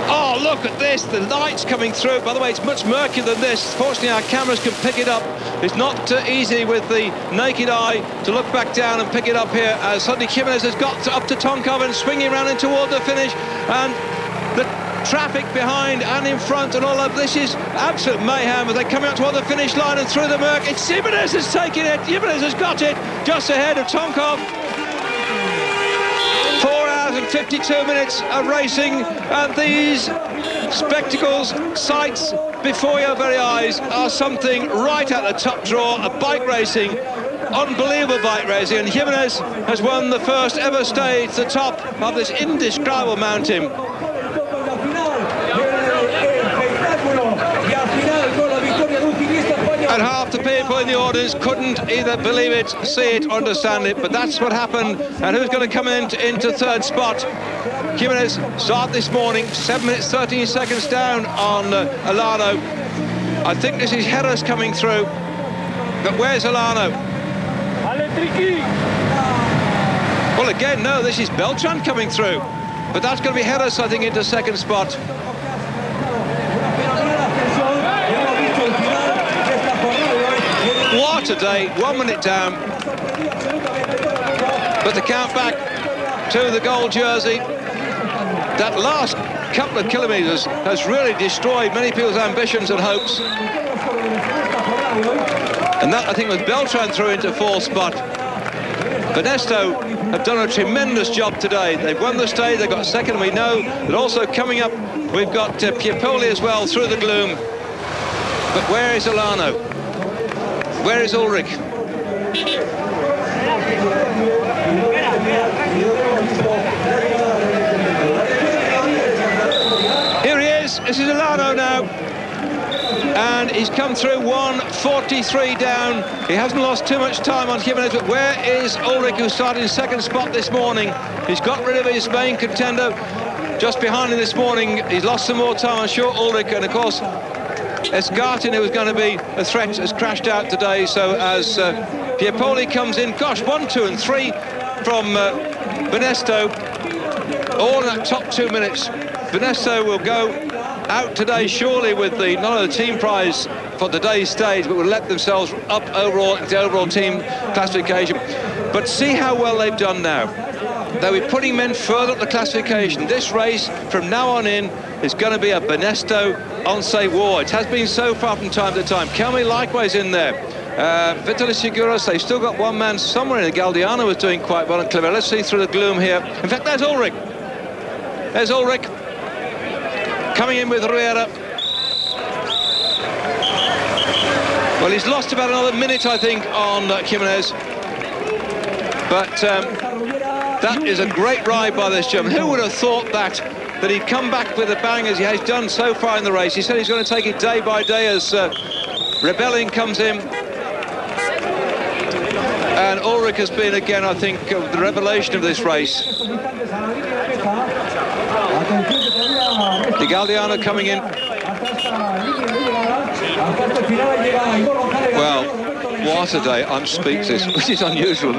Oh, look at this, the light's coming through. By the way, it's much murkier than this. Fortunately, our cameras can pick it up. It's not easy with the naked eye to look back down and pick it up here. As suddenly Jimenez has got up to Tonkov and swinging around in toward the finish. And the traffic behind and in front and all of this is absolute mayhem as they come out toward the finish line and through the murk. It's Jimenez has taken it. Jimenez has got it just ahead of Tonkov. 4 hours and 52 minutes of racing, and these spectacles, sights before your very eyes are something right at the top draw of bike racing. Unbelievable bike racing, and Jimenez has won the first ever stage to the top of this indescribable mountain. And half the people in the audience couldn't either believe it, see it, or understand it, but that's what happened. And who's going to come into third spot? Jimenez started this morning, 7 minutes 13 seconds down on Elano. I think this is Heras coming through, but where's Elano? Well, again, no, this is Beltran coming through, but that's going to be Heras, I think, into second spot. What a day, 1 minute down. But the count back to the gold jersey. That last couple of kilometres has really destroyed many people's ambitions and hopes. And that, I think, was Beltran through into fourth spot. Banesto have done a tremendous job today. They've won the stage, they've got second. We know that also coming up, we've got Piepoli as well through the gloom. But where is Elano? Where is Ulrich? Here he is. This is Elano now. He's come through 1:43 down. He hasn't lost too much time on Jimenez, but where is Ulrich, who started in second spot this morning? He's got rid of his main contender just behind him this morning. He's lost some more time, I'm sure, Ulrich, and of course Escartin, who was going to be a threat, has crashed out today. So as Piepoli comes in, gosh, 1, 2 and 3 from Benesto, all in that top 2 minutes. Benesto will go out today surely with the not only the team prize for today's stage, but will let themselves up overall into the overall team classification. But see how well they've done now. They'll be putting men further up the classification. This race from now on in is going to be a Benesto-Once war. It has been so far from time to time. Kelmy likewise in there. Vitalis Seguros, they've still got one man somewhere in the Galdiano was doing quite well and clever. Let's see through the gloom here. In fact, there's Ulrich. There's Ulrich coming in with Riera. Well, he's lost about another minute, I think, on Jimenez. But that is a great ride by this German. Who would have thought that he'd come back with a bang as he has done so far in the race? He said he's going to take it day by day as Rebelling comes in. And Ulrich has been, again, I think, the revelation of this race. Di Galdiano coming in. Well, what a day. I'm speechless, which is unusual.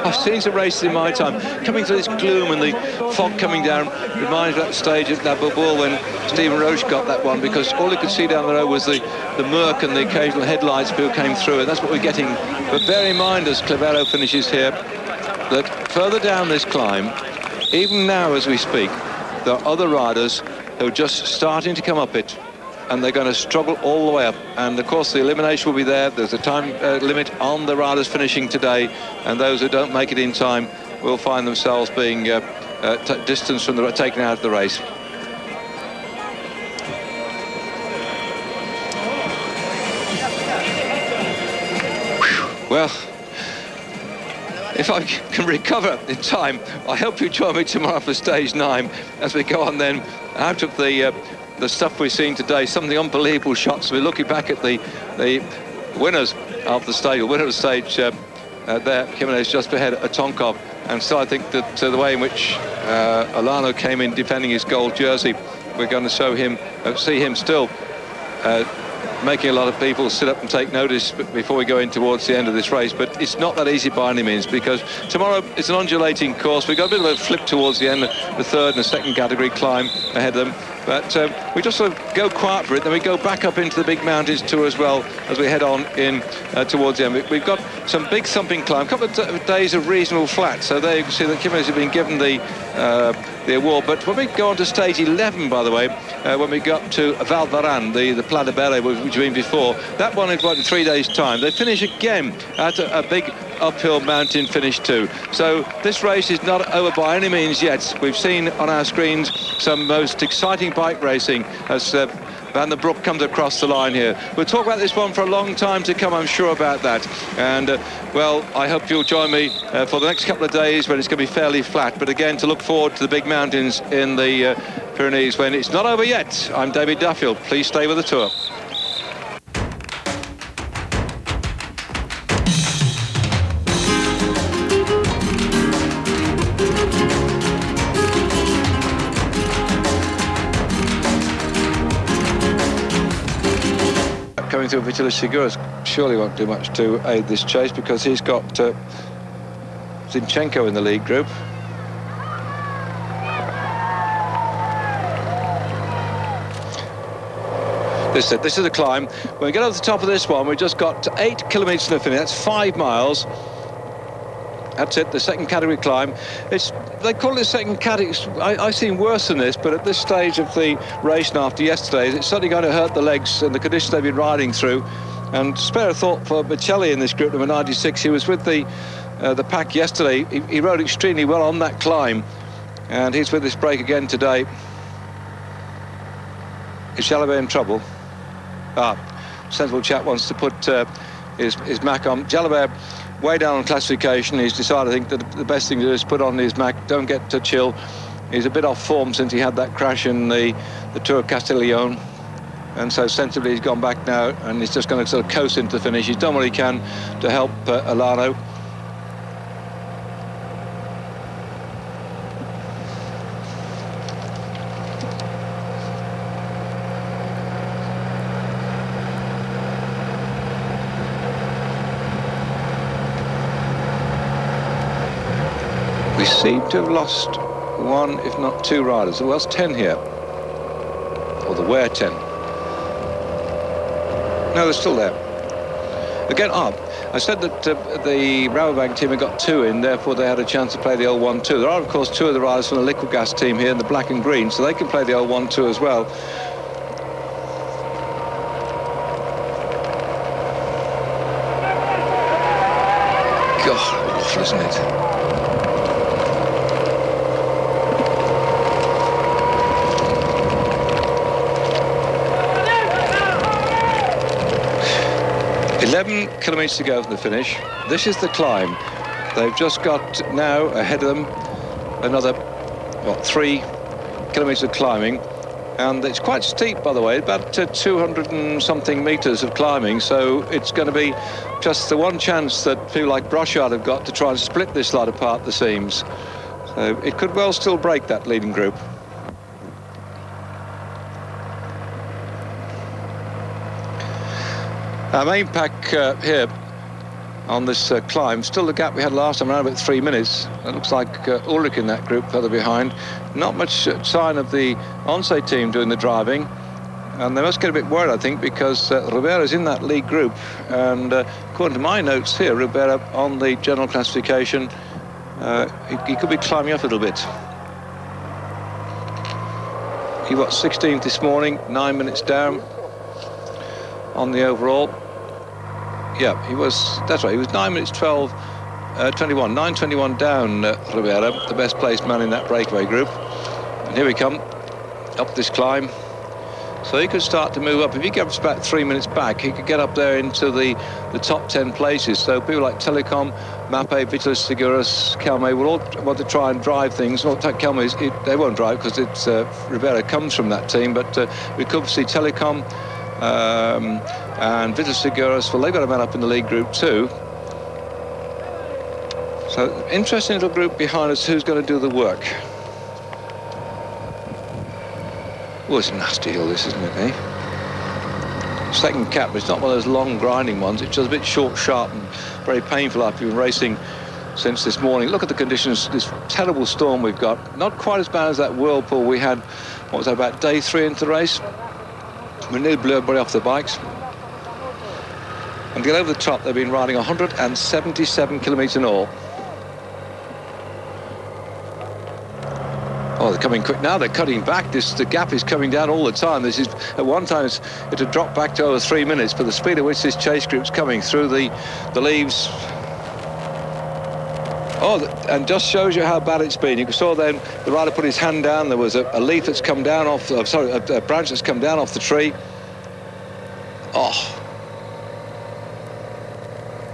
I've seen some races in my time. Coming through this gloom and the fog coming down reminds me of that stage at La Bourboule when Stephen Roche got that one, because all you could see down the road was the murk and the occasional headlights people came through, and that's what we're getting. But bear in mind, as Clevero finishes here, that further down this climb, even now as we speak, there are other riders who are just starting to come up it, and they're going to struggle all the way up. And of course the elimination will be there. There's a time limit on the riders finishing today, and those who don't make it in time will find themselves being distanced from taken out of the race. Well, if I can recover in time, I hope you join me tomorrow for stage 9 as we go on then out of the stuff we've seen today. Some of the unbelievable shots. We're looking back at the winners of the stage, the winner of the stage there, Jimenez just ahead of Tonkov. And so I think that the way in which Olano came in defending his gold jersey, we're going to see him still making a lot of people sit up and take notice before we go in towards the end of this race. But it's not that easy by any means, because tomorrow it's an undulating course. We've got a bit of a flip towards the end, the third and the second category climb ahead of them. But we just sort of go quiet for it, then we go back up into the big mountains too as well as we head on in towards the end. We've got some big thumping climb, a couple of days of reasonable flat. So there you can see that Jimenez has been given the award. But when we go on to stage 11, by the way, when we got to Valvaran, the Pla de Bere, which we've been before, that one is in 3 days' time. They finish again at a big uphill mountain finish too. So this race is not over by any means yet. We've seen on our screens some most exciting bike racing as Van der Broek comes across the line here. We'll talk about this one for a long time to come, I'm sure about that. And well, I hope you'll join me for the next couple of days when it's going to be fairly flat, but again to look forward to the big mountains in the Pyrenees when it's not over yet. I'm David Duffield. Please stay with the tour. Coming through Vitalis Seguros surely won't do much to aid this chase, because he's got Zinchenko in the lead group. This is a climb. When we get over the top of this one, we've just got 8 kilometres to the finish. That's 5 miles. That's it, the second category climb. They call it the second category. I've seen worse than this, but at this stage of the race and after yesterday's, it's certainly going to hurt the legs and the conditions they've been riding through. And spare a thought for Michelli in this group, number 96. He was with the pack yesterday. He rode extremely well on that climb, and he's with this break again today. Is Jalabert in trouble? Sensible chap wants to put his Mac on. Jalabert way down on classification. He's decided, I think, that the best thing to do is put on his Mac, don't get to chill. He's a bit off form since he had that crash in the Tour of Castiglione. And so sensibly he's gone back now, and he's just going to sort of coast into the finish. He's done what he can to help Alano. We seem to have lost one, if not two riders. Who else? 10 here. Or the Ware 10. No, they're still there. Again, I said that the Rabobank team had got 2 in, therefore they had a chance to play the old 1-2. There are, of course, 2 of the riders from the Liquid Gas team here in the black and green, so they can play the old 1-2 as well. God, awful, isn't it? Kilometres to go from the finish. This is the climb. They've just got now ahead of them another, what, 3 kilometres of climbing, and it's quite steep, by the way, about 200 and something metres of climbing, so it's going to be just the one chance that people like Brochard have got to try and split this lot apart at the seams. So it could well still break that leading group. Our main pack here on this climb, still the gap we had last time, around about 3 minutes. It looks like Ulrich in that group further behind. Not much sign of the Once team doing the driving, and they must get a bit worried, I think, because Ribera's in that lead group, and according to my notes here, Ribera on the general classification, he could be climbing up a little bit. He was 16th this morning, 9 minutes down on the overall. Yeah, he was, that's right, he was 9 minutes 21, 9:21 down, Ribera, the best placed man in that breakaway group. And here we come, up this climb. So he could start to move up. If he gets about 3 minutes back, he could get up there into the top 10 places. So people like Telecom, Mape, Vitalis Seguros, Calme will all want to try and drive things. Not Calme, they won't drive because it's Ribera comes from that team, but we could see Telecom, and Vitalis Seguros, well, they've got a man up in the league group too. So interesting little group behind us. Who's going to do the work? Oh, it's a nasty hill, this, isn't it, eh? Second cap, but it's not one of those long grinding ones. It's just a bit short, sharp, and very painful after been racing since this morning. Look at the conditions, this terrible storm we've got. Not quite as bad as that whirlpool we had, what was that, about day 3 into the race? We nearly blew everybody off the bikes. And to get over the top, they've been riding 177 kilometres in all. Oh, they're coming quick now. They're cutting back. The gap is coming down all the time. This is, at one time, it had dropped back to over 3 minutes, but the speed at which this chase group's coming through the leaves. Oh, and just shows you how bad it's been. You saw then the rider put his hand down. There was a leaf that's come down off, a branch that's come down off the tree. Oh.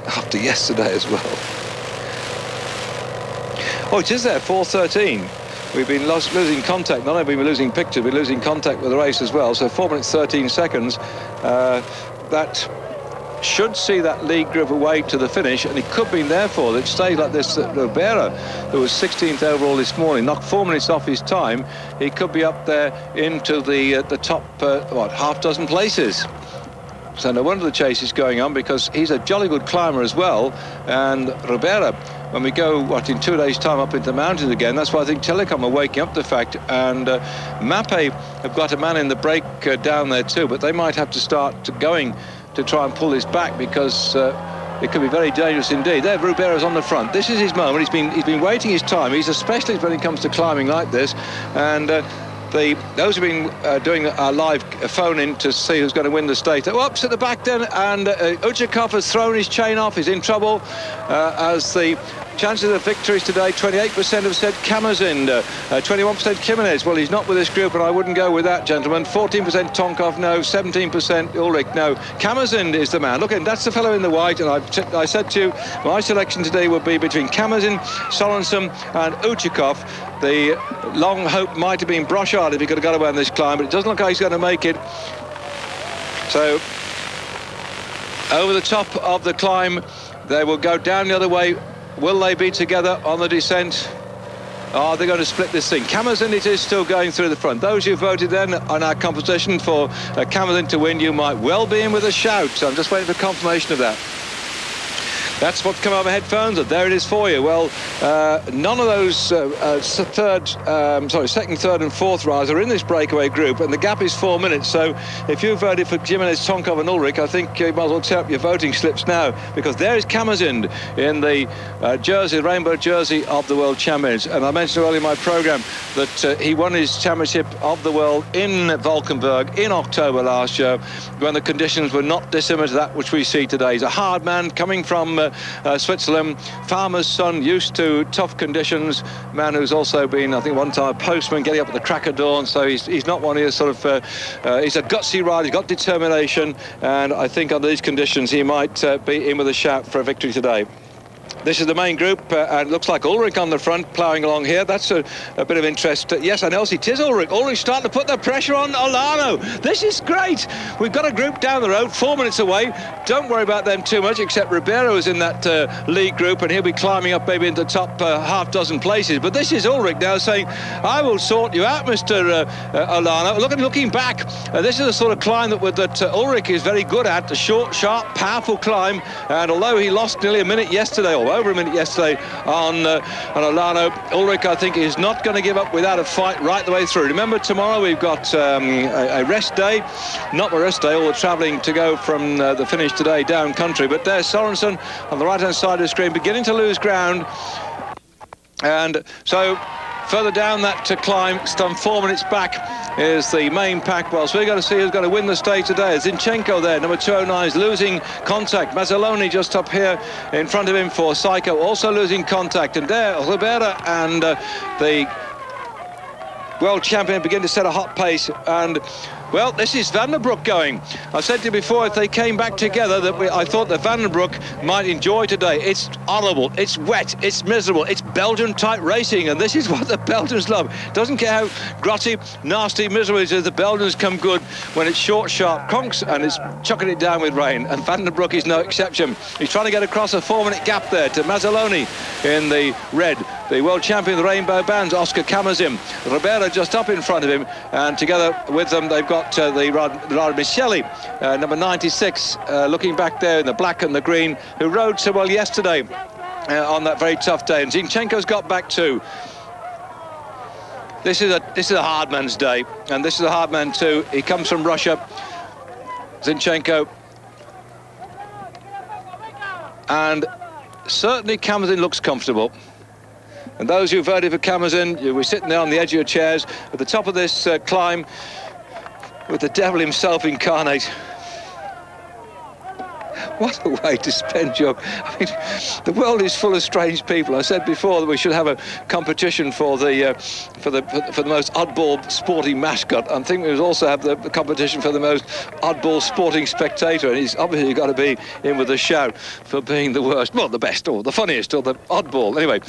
After yesterday as well. Oh, it is there, 4:13. We've been losing contact. Not only have we been losing picture, we're losing contact with the race as well. So 4 minutes 13 seconds. That should see that lead group away to the finish, and it could be therefore that it stays like this. Ribera, who was 16th overall this morning, knocked 4 minutes off his time. He could be up there into the top what, half dozen places. So no wonder the chase is going on, because he's a jolly good climber as well. And Ribera, when we go, what, in 2 days' time up into the mountains again, that's why I think Telecom are waking up the fact. And Mape have got a man in the break down there too, but they might have to start going to try and pull this back, because it could be very dangerous indeed. There, Ribera's on the front. This is his moment. He's been waiting his time. He's a specialist when it comes to climbing like this. And those who've been doing a live phone-in to see who's going to win the state. Oh, up at the back then, and Uchikov has thrown his chain off. He's in trouble as the chances of victories today. 28% have said Kamazin, 21% Jimenez. Well, he's not with this group, and I wouldn't go with that, gentlemen. 14% Tonkov, no. 17% Ulrich, no. Kamazin is the man. Look, and that's the fellow in the white, and I said to you, my selection today would be between Kamazin, Sorensen and Uchikov. The long hope might have been Brochard if he could have got away on this climb, but it doesn't look like he's going to make it. So over the top of the climb, they will go down the other way. Will they be together on the descent? Are they going to split this thing? Camazin, it is still going through the front. Those who voted then on our composition for Camazin to win, you might well be in with a shout. So I'm just waiting for confirmation of that. That's what's come over headphones, and there it is for you. Well, none of those second, third and fourth riders are in this breakaway group, and the gap is 4 minutes. So if you voted for Jimenez, Tonkov and Ullrich, I think you might as well tear up your voting slips now, because there is Camazin in the jersey, rainbow jersey of the World Champions. And I mentioned earlier in my programme that he won his championship of the world in Valkenburg in October last year, when the conditions were not dissimilar to that which we see today. He's a hard man coming from Switzerland, farmer's son, used to tough conditions, man who's also been, I think, one time a postman, getting up at the crack of dawn. So he's not one of your sort of he's a gutsy rider. He's got determination, and I think under these conditions he might be in with a shout for a victory today. This is the main group, and it looks like Ullrich on the front, ploughing along here. That's a bit of interest. Yes, I know, it is Ullrich. Ullrich starting to put the pressure on Olano. This is great. We've got a group down the road, 4 minutes away. Don't worry about them too much, except Ribeiro is in that lead group, and he'll be climbing up maybe into the top half dozen places. But this is Ullrich now saying, I will sort you out, Mr. Olano. Looking back, this is the sort of climb that Ullrich is very good at, the short, sharp, powerful climb. And although he lost nearly a minute yesterday, or over a minute yesterday on Olano, Ullrich, I think, is not going to give up without a fight right the way through. Remember, tomorrow we've got a rest day, not a rest day, all the travelling to go from the finish today down country. But there's Sorensen on the right-hand side of the screen, beginning to lose ground. And so further down that climb, some 4 minutes back, is the main pack. Well, so we're going to see who's going to win the stage today. Zinchenko there, number 209, is losing contact. Mazzoloni just up here in front of him for Psycho, also losing contact. And there, Ribera and the world champion begin to set a hot pace. And well, this is Van den Broek going. I said to you before, if they came back together, that I thought that Van den Broek might enjoy today. It's horrible, it's wet, it's miserable, it's Belgian-type racing, and this is what the Belgians love. Doesn't care how grotty, nasty, miserable it is, the Belgians come good when it's short, sharp conks, and it's chucking it down with rain, and Van den Broek is no exception. He's trying to get across a 4 minute gap there to Mazzoloni in the red. The world champion of the rainbow bands, Oscar Camazin. Ribera just up in front of him, and together with them they've got the Rad Micheli, number 96, looking back there in the black and the green, who rode so well yesterday on that very tough day. And Zinchenko's got back too. This is a hard man's day, and this is a hard man too. He comes from Russia, Zinchenko, and certainly Camazin looks comfortable. And those who voted for Camazin, you were sitting there on the edge of your chairs at the top of this climb with the devil himself incarnate. What a way to spend your... I mean, the world is full of strange people. I said before that we should have a competition for the most oddball sporting mascot. I think we would also have the competition for the most oddball sporting spectator. And he's obviously got to be in with a shout for being the worst, well, the best, or the funniest, or the oddball. Anyway,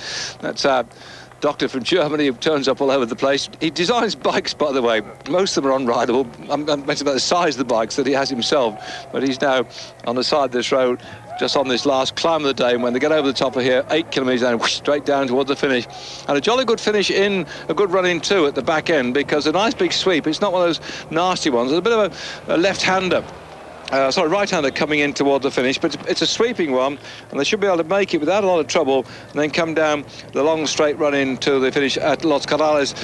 that's doctor from Germany who turns up all over the place. He designs bikes, by the way. Most of them are unrideable. I'm mentioning about the size of the bikes that he has himself, but he's now on the side of this road, just on this last climb of the day. And when they get over the top of here, 8 kilometres down, whoosh, straight down towards the finish. And a jolly good finish in, a good run in too at the back end, because a nice big sweep. It's not one of those nasty ones. It's a bit of a left-hander. Right-hander coming in toward the finish, but it's a sweeping one, and they should be able to make it without a lot of trouble, and then come down the long straight run into the finish at Los Corrales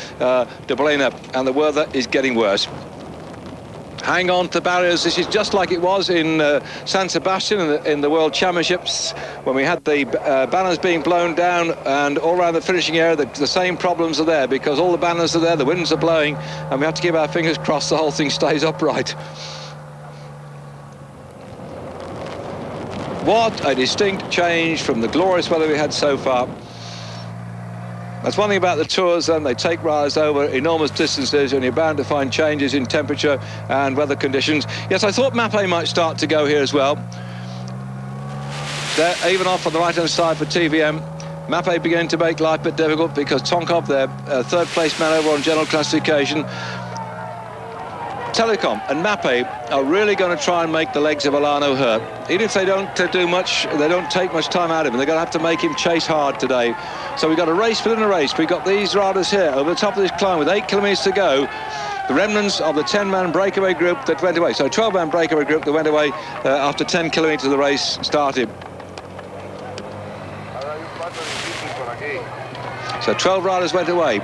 de Bolena, and the weather is getting worse. Hang on to the barriers. This is just like it was in San Sebastian in the World Championships, when we had the banners being blown down, and all around the finishing area the same problems are there, because all the banners are there, the winds are blowing, and we have to keep our fingers crossed the whole thing stays upright. What a distinct change from the glorious weather we had so far. That's one thing about the tours, and they take riders over enormous distances, and you're bound to find changes in temperature and weather conditions. Yes, I thought Mappe might start to go here as well. They're even off on the right-hand side for TVM. Mappe beginning to make life a bit difficult, because Tonkov, their third-place man over on general classification, Telecom and Mappe are really going to try and make the legs of Alano hurt. Even if they don't do much, they don't take much time out of him. They're going to have to make him chase hard today. So we've got a race within a race. We've got these riders here over the top of this climb with 8 kilometres to go. The remnants of the 10-man breakaway group that went away. So 12-man breakaway group that went away after 10 kilometres of the race started. So 12 riders went away,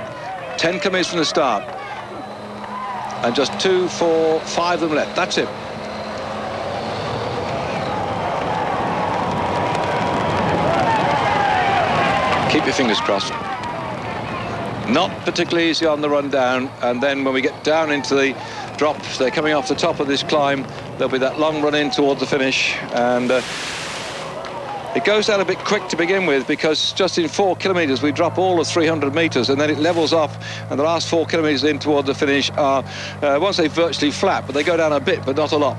10 kilometres from the start. And just 2, 4, 5 of them left. That's it. Keep your fingers crossed. Not particularly easy on the run down, and then when we get down into the drops, they're coming off the top of this climb, there'll be that long run in towards the finish, and it goes down a bit quick to begin with, because just in 4 kilometres we drop all of 300 metres, and then it levels off, and the last 4 kilometres in towards the finish are, once they're virtually flat, but they go down a bit, but not a lot.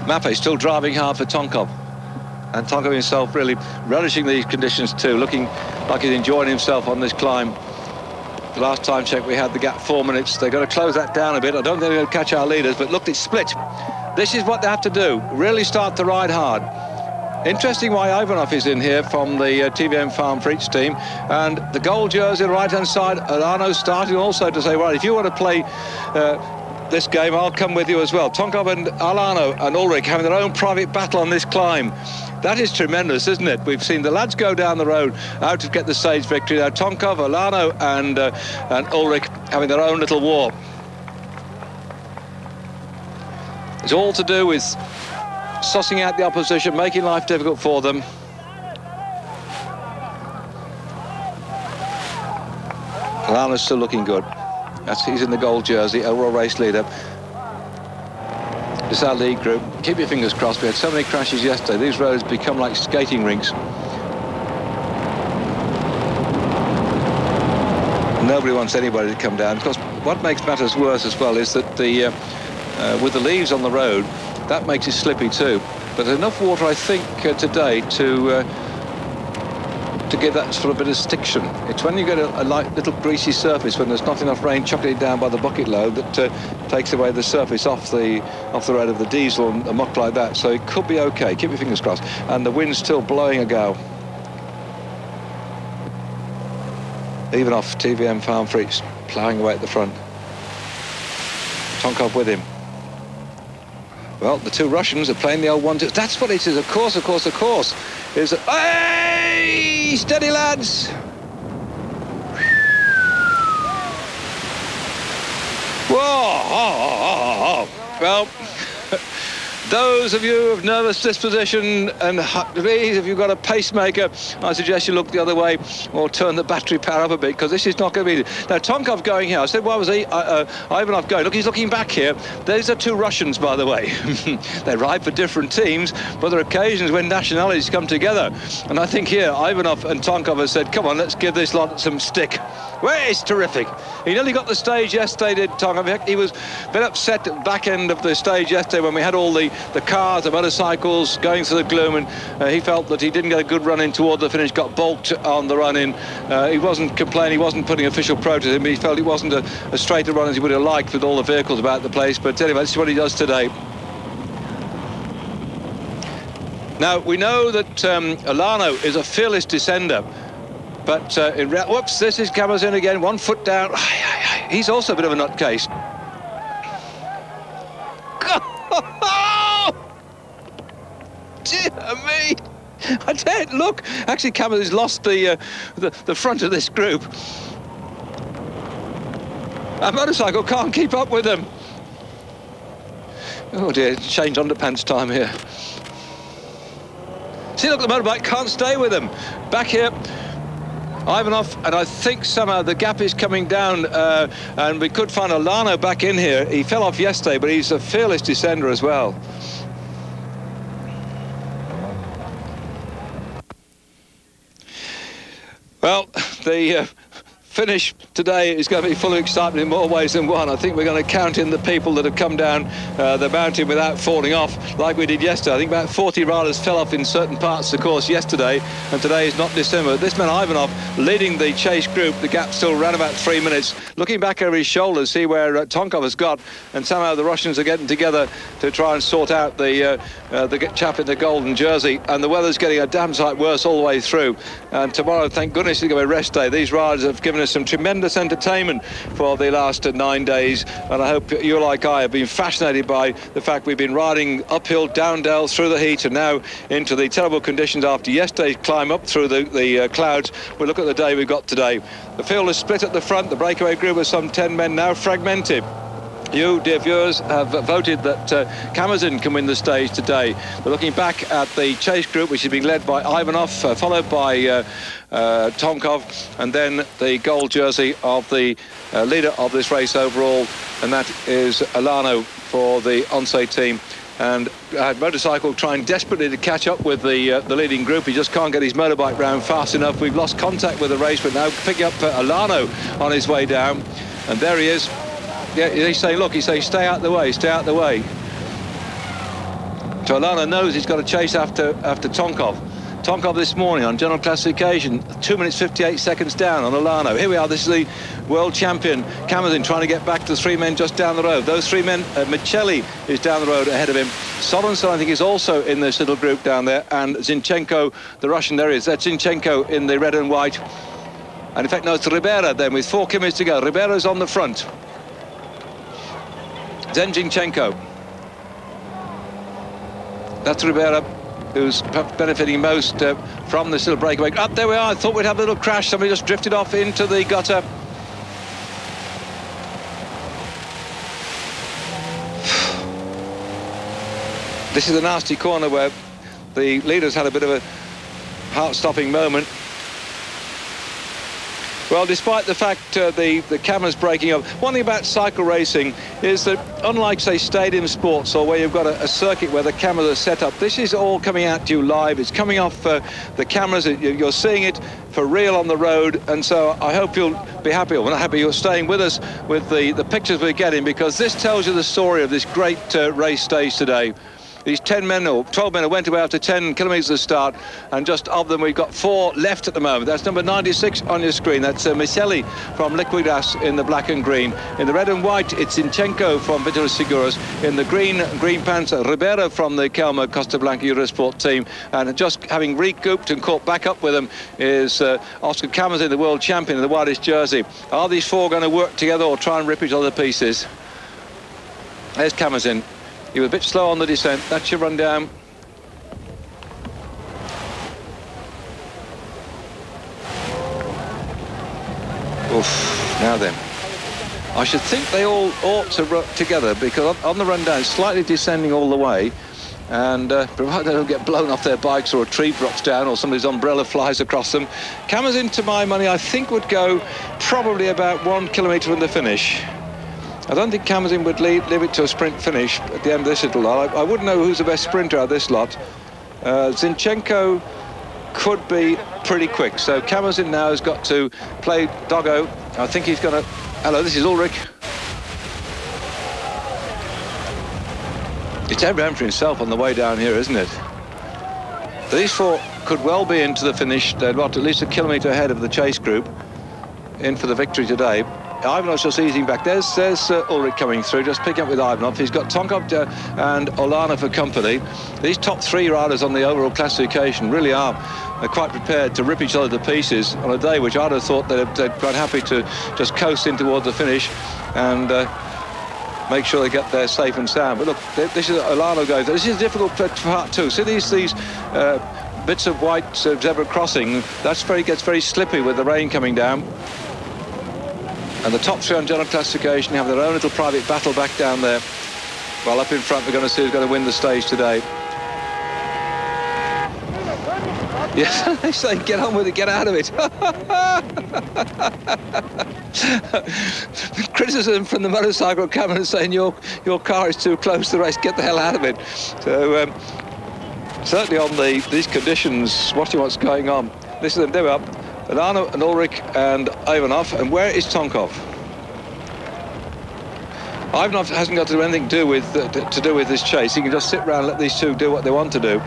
Mappe still driving hard for Tonkov. And Tonkov himself really relishing these conditions too, looking like he's enjoying himself on this climb. The last time check we had the gap 4 minutes. They're going to close that down a bit. I don't think they're going to catch our leaders, but look, it's split. This is what they have to do, really start to ride hard. Interesting why Ivanov is in here from the TVM Farm Freaks team, and the gold jersey on the right-hand side, Alano starting also to say, right, if you want to play this game, I'll come with you as well. Tonkov and Alano and Ulrich having their own private battle on this climb. That is tremendous, isn't it? We've seen the lads go down the road out to get the stage victory. Now Tonkov, Alano and Ulrich having their own little war. It's all to do with sussing out the opposition, making life difficult for them. Alano's still looking good. He's in the gold jersey, overall race leader. It's our lead group. Keep your fingers crossed. We had so many crashes yesterday. These roads become like skating rinks. Nobody wants anybody to come down. Of course, what makes matters worse as well is that with the leaves on the road, that makes it slippy too. But there's enough water, I think, today to give that sort of bit of stiction. It's when you get a light little greasy surface, when there's not enough rain chucking it down by the bucket load, that takes away the surface off the road of the diesel and a muck like that. So it could be okay. Keep your fingers crossed. And the wind's still blowing a gale. Even off TVM Farm Freaks, ploughing away at the front. Tonkov with him. Well, the two Russians are playing the old 1-2. That's what it is, of course. Is that, hey, steady lads. Whoa, well, those of you of nervous disposition and please, if you've got a pacemaker, I suggest you look the other way or turn the battery power up a bit, because this is not going to be... Now, Tonkov going here. I said, why was Ivanov going? Look, he's looking back here. These are two Russians, by the way. They ride for different teams, but there are occasions when nationalities come together. And I think here, Ivanov and Tonkov have said, come on, let's give this lot some stick. Well, it's terrific. He nearly got the stage yesterday, did Tonkov. He was a bit upset at the back end of the stage yesterday when we had all the cars, the motorcycles going through the gloom, and he felt that he didn't get a good run in toward the finish, got balked on the run in. He wasn't complaining, he wasn't putting official protest in, but he felt it wasn't a straighter run as he would have liked with all the vehicles about the place. But anyway, this is what he does today. Now, we know that Alano is a fearless descender, but whoops, this is cameras in again, 1 foot down. He's also a bit of a nutcase. Dear me, I don't look. Actually, Cameron has lost the front of this group. Our motorcycle can't keep up with them. Oh dear, change underpants time here. See, look, the motorbike can't stay with them. Back here, Ivanov, and I think somehow the gap is coming down, and we could find Alano back in here. He fell off yesterday, but he's a fearless descender as well. Well, the finish today is going to be full of excitement in more ways than one. I think we're going to count in the people that have come down the mountain without falling off like we did yesterday. I think about 40 riders fell off in certain parts of the course yesterday, and today is not dissimilar. This man Ivanov leading the chase group. The gap still around about 3 minutes. Looking back over his shoulder, see where Tonkov has got, and somehow the Russians are getting together to try and sort out the chap in the golden jersey. And the weather's getting a damn sight worse all the way through. And tomorrow, thank goodness, is going to be rest day. These riders have given us some tremendous entertainment for the last 9 days, and I hope you, like I, have been fascinated by the fact we've been riding uphill, down dale, through the heat, and now into the terrible conditions after yesterday's climb up through the clouds. We look at the day we've got today. The field is split at the front. The breakaway group of some 10 men now fragmented. You, dear viewers, have voted that Kamazin can win the stage today. We're looking back at the chase group, which is being led by Ivanov, followed by Tonkov, and then the gold jersey of the leader of this race overall, and that is Alano for the Once team. And Motorcycle trying desperately to catch up with the leading group. He just can't get his motorbike round fast enough. We've lost contact with the race, but now picking up Alano on his way down. And there he is. Yeah, he's saying, look, he's saying, stay out the way, stay out the way. So Alano knows he's got to chase after Tonkov. Tonkov this morning on general classification, 2 minutes 58 seconds down on Alano. Here we are, this is the world champion Kamazin trying to get back to the 3 men just down the road. Those 3 men, Michelli is down the road ahead of him. Sorensen, I think, is also in this little group down there, and Zinchenko, the Russian, there is. That's Zinchenko in the red and white. And in fact, no, it's Ribera then with 4 kilometers to go. Ribera's on the front. Then Zinchenko. That's Ribera, who's benefiting most from this little breakaway. Up there we are. I thought we'd have a little crash. Somebody just drifted off into the gutter. This is a nasty corner where the leaders had a bit of a heart-stopping moment. Well, despite the fact the camera's breaking up, one thing about cycle racing is that, unlike, say, stadium sports or where you've got a circuit where the cameras are set up, this is all coming out to you live. It's coming off the cameras. You're seeing it for real on the road, and so I hope you'll be happy, or not happy, you're staying with us with the pictures we're getting, because this tells you the story of this great race stage today. These 10 men or 12 men who went away after 10 kilometres of start, and just of them we've got 4 left at the moment. That's number 96 on your screen. That's Michelli from Liquidas in the black and green. In the red and white, it's Zinchenko from Vitor Seguros. In the green pants, Ribera from the Kelma Costa Blanca Eurosport team. And just having recouped and caught back up with them is Oscar Kamazin, the world champion in the whitest jersey. Are these 4 going to work together or try and rip each other to pieces? There's Kamazin. He was a bit slow on the descent. That's your run down. Oof, now then. I should think they all ought to run together, because on the run down, slightly descending all the way, and provided they don't get blown off their bikes or a tree drops down or somebody's umbrella flies across them. Kamazin, to my money, I think would go probably about 1 kilometre from the finish. I don't think Kamazin would leave it to a sprint finish at the end of this little lot. I wouldn't know who's the best sprinter out of this lot. Zinchenko could be pretty quick. So Kamazin now has got to play doggo. I think he's going to... Hello, this is Ulrich. It's every for himself on the way down here, isn't it? These 4 could well be into the finish. They're at least a kilometre ahead of the chase group, in for the victory today. Ivanov's just easing back. There's Ulrich coming through, just picking up with Ivanov. He's got Tonkov and Olana for company. These top 3 riders on the overall classification really are quite prepared to rip each other to pieces on a day which I'd have thought they'd quite happy to just coast in towards the finish and make sure they get there safe and sound. But look, this is Olana goes. This is a difficult part too. See these bits of white zebra crossing. Gets very slippy with the rain coming down. And the top 3 on general classification have their own little private battle back down there. Well, up in front, we're going to see who's going to win the stage today. Yes, they say, get on with it, get out of it. Criticism from the motorcycle camera saying your car is too close to the race, get the hell out of it. So, certainly on these conditions, watching what's going on. This is them, they're up. Milano and Ulrich and Ivanov. And where is Tonkov? Ivanov hasn't got to do anything to do with this chase. He can just sit around and let these two do what they want to do.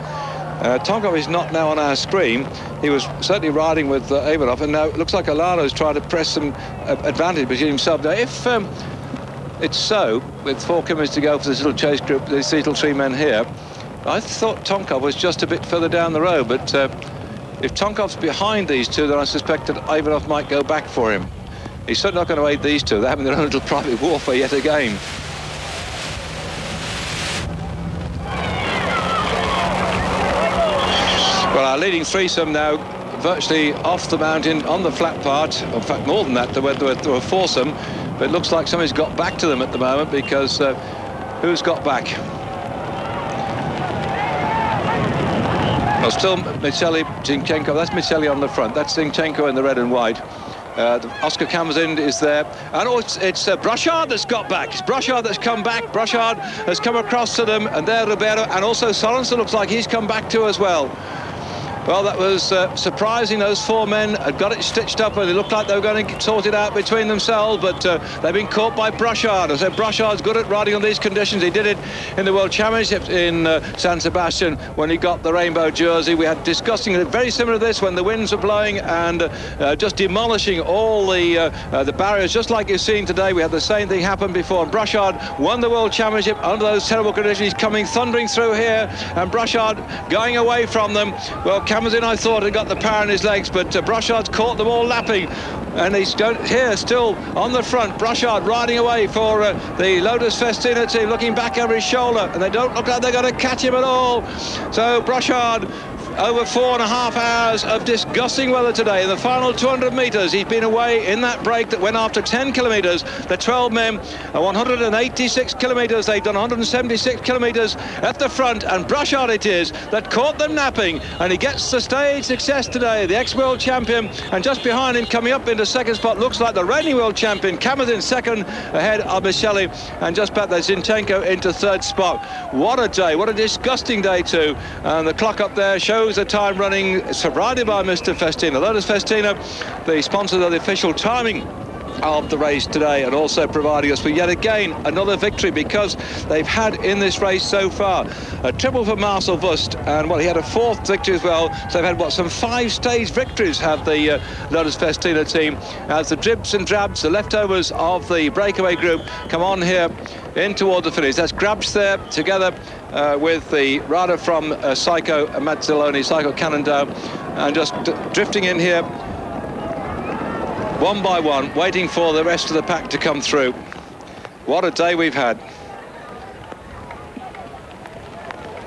Tonkov is not now on our screen. He was certainly riding with Ivanov, and now it looks like Alano's trying to press some advantage between himself. Now, if it's so, with 4 kilometres to go for this little chase group, these little 3 men here, I thought Tonkov was just a bit further down the road, but if Tonkov's behind these two, then I suspect that Ivanov might go back for him. He's certainly not going to aid these two. They're having their own little private warfare yet again. Well, our leading threesome now virtually off the mountain on the flat part. In fact, more than that, there were foursome, but it looks like somebody's got back to them at the moment, because who's got back? Well, still Michele, Zinchenko. That's Michele on the front. That's Zinchenko in the red and white. Oscar Kamazin is there, and it's Brachard that's got back. It's Brachard that's come back. Brachard has come across to them, and there Ribeiro, and also Sorensen looks like he's come back too as well. Well, that was surprising. Those 4 men had got it stitched up, and they looked like they were going to sort it out between themselves, but they've been caught by Brachard. I said Brachard's good at riding on these conditions. He did it in the World Championships in San Sebastian when he got the rainbow jersey. We had discussing it very similar to this when the winds were blowing and just demolishing all the barriers, just like you've seen today. We had the same thing happen before, and Brachard won the World Championship under those terrible conditions. He's coming thundering through here, and Brachard going away from them. Well, Kamazin, I thought, had got the power in his legs, but Brachard's caught them all lapping, and he's here still on the front. Brachard riding away for the Lotus Festina team, looking back over his shoulder, and they don't look like they're going to catch him at all. So Brachard, over 4.5 hours of disgusting weather today. In the final 200 metres, he's been away in that break that went after 10 kilometres. The 12 men are 186 kilometres. They've done 176 kilometres at the front, and Brachard it is that caught them napping, and he gets the stage success today, the ex-world champion. And just behind him, coming up into second spot, looks like the reigning world champion, Kamazin, second ahead of Michele, and just back there Zinchenko into third spot. What a day, what a disgusting day too. And the clock up there shows the time running, provided by Mr. Festina. Lotus Festina, the sponsor of the official timing of the race today, and also providing us with yet again another victory, because they've had in this race so far a triple for Marcel Wust, and well, he had a 4th victory as well. So they've had some 5-stage victories have the Lotus Festina team, as the dribs and drabs, the leftovers of the breakaway group, come on here in toward the finish. That's Grabs there together with the rider from Psycho Mazzoloni, Psycho Cannondale, and just drifting in here one by one, waiting for the rest of the pack to come through. What a day we've had.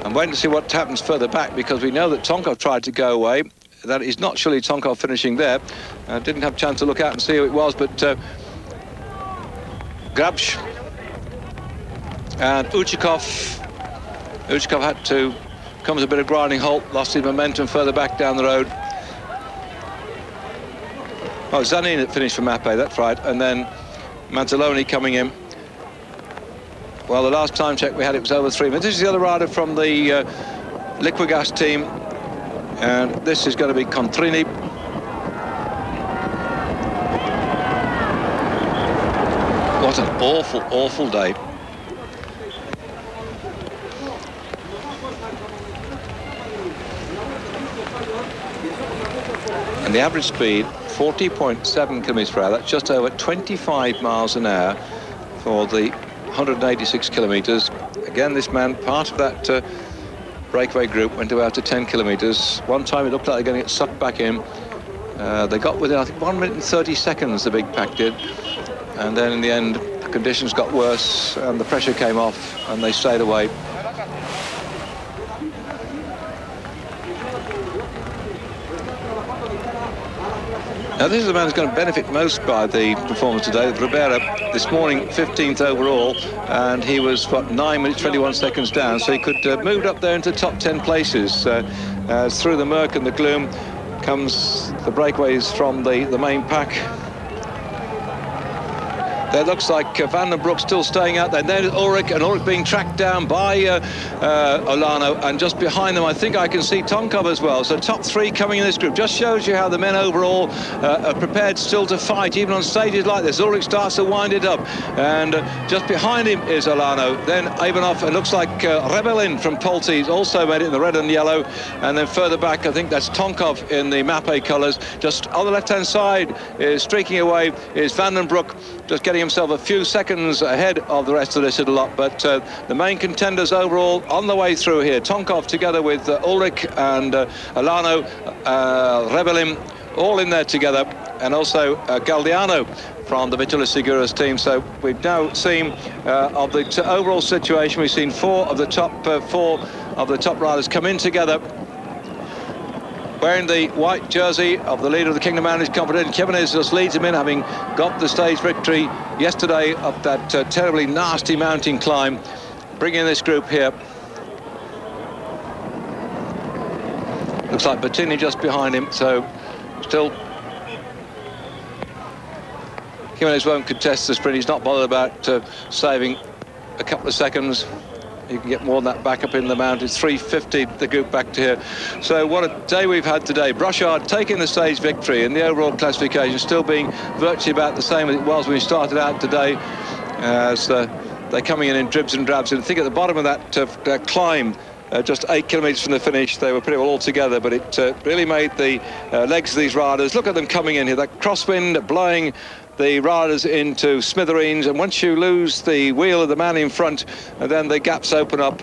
I'm waiting to see what happens further back, because we know that Tonkov tried to go away. That is not surely Tonkov finishing there. Didn't have a chance to look out and see who it was, but Grabsch and Uchikov had to come to a bit of grinding halt, lost his momentum further back down the road. Oh, Zanin that finished for Mappe, that's right, and then Mazzoloni coming in. Well, the last time check we had, it was over 3 minutes. This is the other rider from the Liquigas team, and this is going to be Contrini. What an awful, awful day. And the average speed, 40.7 kilometres per hour. That's just over 25 miles an hour for the 186 kilometres. Again, this man, part of that breakaway group, went about to 10 kilometres. One time it looked like they're going to get sucked back in. They got within, I think, 1 minute and 30 seconds, the big pack did. And then in the end, the conditions got worse and the pressure came off and they stayed away. Now, this is the man who's going to benefit most by the performance today. Ribeiro, this morning, 15th overall, and he was, what, 9 minutes, 21 seconds down, so he could move up there into the top 10 places. Through the murk and the gloom comes the breakaways from the main pack. There looks like Van den Broek still staying out there. Then Ulrich, and Ulrich being tracked down by Olano, and just behind them I think I can see Tonkov as well. So top three coming in this group. Just shows you how the men overall are prepared still to fight, even on stages like this. Ulrich starts to wind it up, and just behind him is Olano, then Ivanov, and looks like Rebellin from Polte's also made it in the red and yellow, and then further back I think that's Tonkov in the Mapei colours. Just on the left hand side is streaking away is Van den Broek, just getting himself a few seconds ahead of the rest of this little lot, but the main contenders overall on the way through here. Tonkov together with Ulrich and Olano, Rebellin, all in there together, and also Galdiano from the Vitola Seguros team. So we've now seen of the overall situation, we've seen four of the top riders come in together, wearing the white jersey of the leader of the Kingdom Mountains competition. Kevin just leads him in, having got the stage victory yesterday up that terribly nasty mountain climb, bringing this group here. Looks like Bettini just behind him, so still Jimenez won't contest the sprint. He's not bothered about saving a couple of seconds. You can get more than that back up in the mountains. 350 the group back to here. So what a day we've had today. Brochard taking the stage victory in the overall classification, still being virtually about the same as it was when we started out today, as they're coming in dribs and drabs. And I think at the bottom of that climb, just 8 kilometres from the finish, they were pretty well all together, but it really made the legs of these riders. Look at them coming in here, that crosswind blowing the riders into smithereens, and once you lose the wheel of the man in front, and then the gaps open up.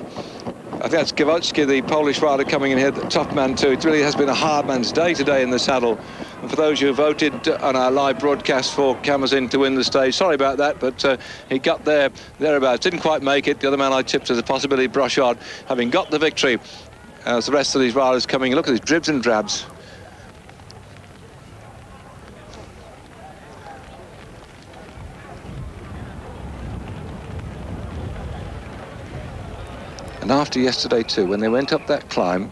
I think that's Gawocki, the Polish rider, coming in here, the tough man too. It really has been a hard man's day today in the saddle. And for those who voted on our live broadcast for Kamazin to win the stage, sorry about that, but he got thereabouts, didn't quite make it. The other man I tipped as a possibility, Brochard, having got the victory, as the rest of these riders coming. Look at these dribs and drabs. And after yesterday too, when they went up that climb,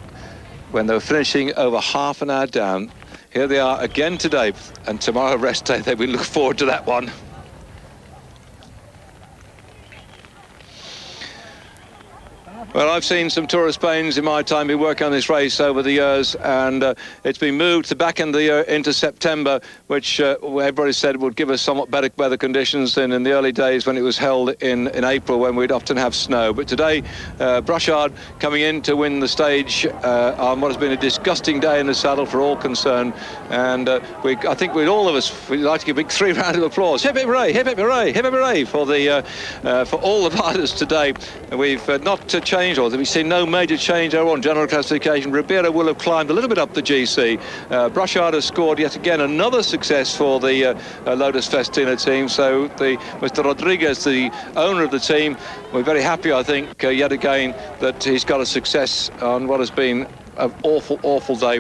when they were finishing over half an hour down, here they are again today, and tomorrow rest day. We look forward to that one. Well, I've seen some Tour of Spains in my time, been working on this race over the years, and it's been moved to back end of the year into September, which everybody said would give us somewhat better weather conditions than in the early days when it was held in April, when we'd often have snow. But today, Brochard coming in to win the stage on what has been a disgusting day in the saddle for all concerned, and I think all of us would like to give a big 3 rounds of applause. Hip hip hooray, hip hip hooray, hip hip hooray for all the riders today. We've not changed, or we've seen no major change over on general classification. Ribeiro will have climbed a little bit up the GC. Brochard has scored yet again another success for the Lotus Festina team. So Mr. Rodriguez, the owner of the team, we're very happy, I think, yet again, that he's got a success on what has been an awful, awful day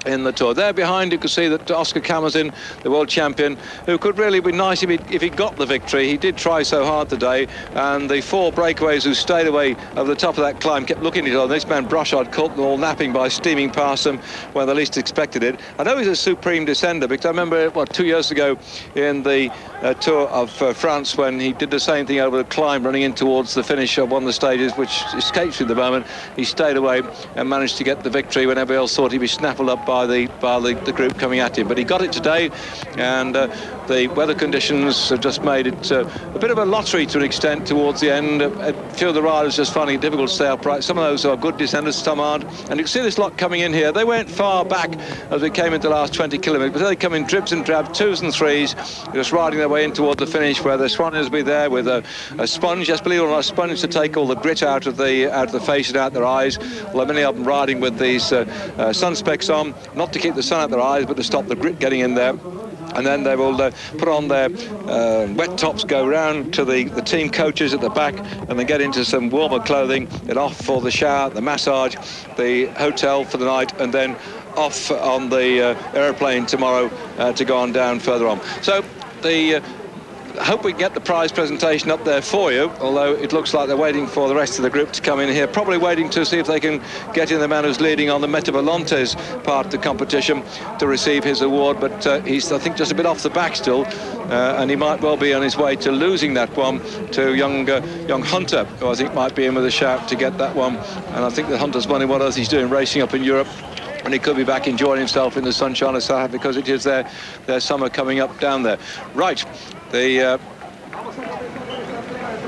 in the Tour. There behind you can see that Oscar Kamazin, the world champion, who could really be nice if he got the victory. He did try so hard today, and the 4 breakaways who stayed away over the top of that climb kept looking at each other. This man Brochard caught them all napping by steaming past them when they least expected it. I know he's a supreme descender, because I remember 2 years ago in the Tour of France, when he did the same thing over the climb, running in towards the finish of one of the stages, which escapes me at the moment. He stayed away and managed to get the victory when everybody else thought he'd be snaffled up by the group coming at him. But he got it today, and the weather conditions have just made it a bit of a lottery to an extent towards the end. A few of the riders just finding it difficult to stay upright. Some of those are good descenders, some aren't. And you can see this lot coming in here. They went far back as we came into the last 20 kilometres, but they come in dribs and drabs, 2s and 3s, just riding their way in toward the finish, where the Spaniards will be there with a sponge, just believe it or not, a sponge to take all the grit out of the face and out their eyes. Well, many of them riding with these sun specs on, not to keep the sun out their eyes, but to stop the grit getting in there. And then they will put on their wet tops, go round to the team coaches at the back, and then get into some warmer clothing, then off for the shower, the massage, the hotel for the night, and then off on the aeroplane tomorrow to go on down further on. So the hope we can get the prize presentation up there for you, although it looks like they're waiting for the rest of the group to come in here, probably waiting to see if they can get in the man who's leading on the Metabolontes part of the competition to receive his award, but he's, I think, just a bit off the back still, and he might well be on his way to losing that one to young Hunter, who I think might be in with a shout to get that one. And I think that Hunter's wondering what else he's doing racing up in Europe, and he could be back enjoying himself in the sunshine of Sahara, because it is their summer coming up down there. Right, the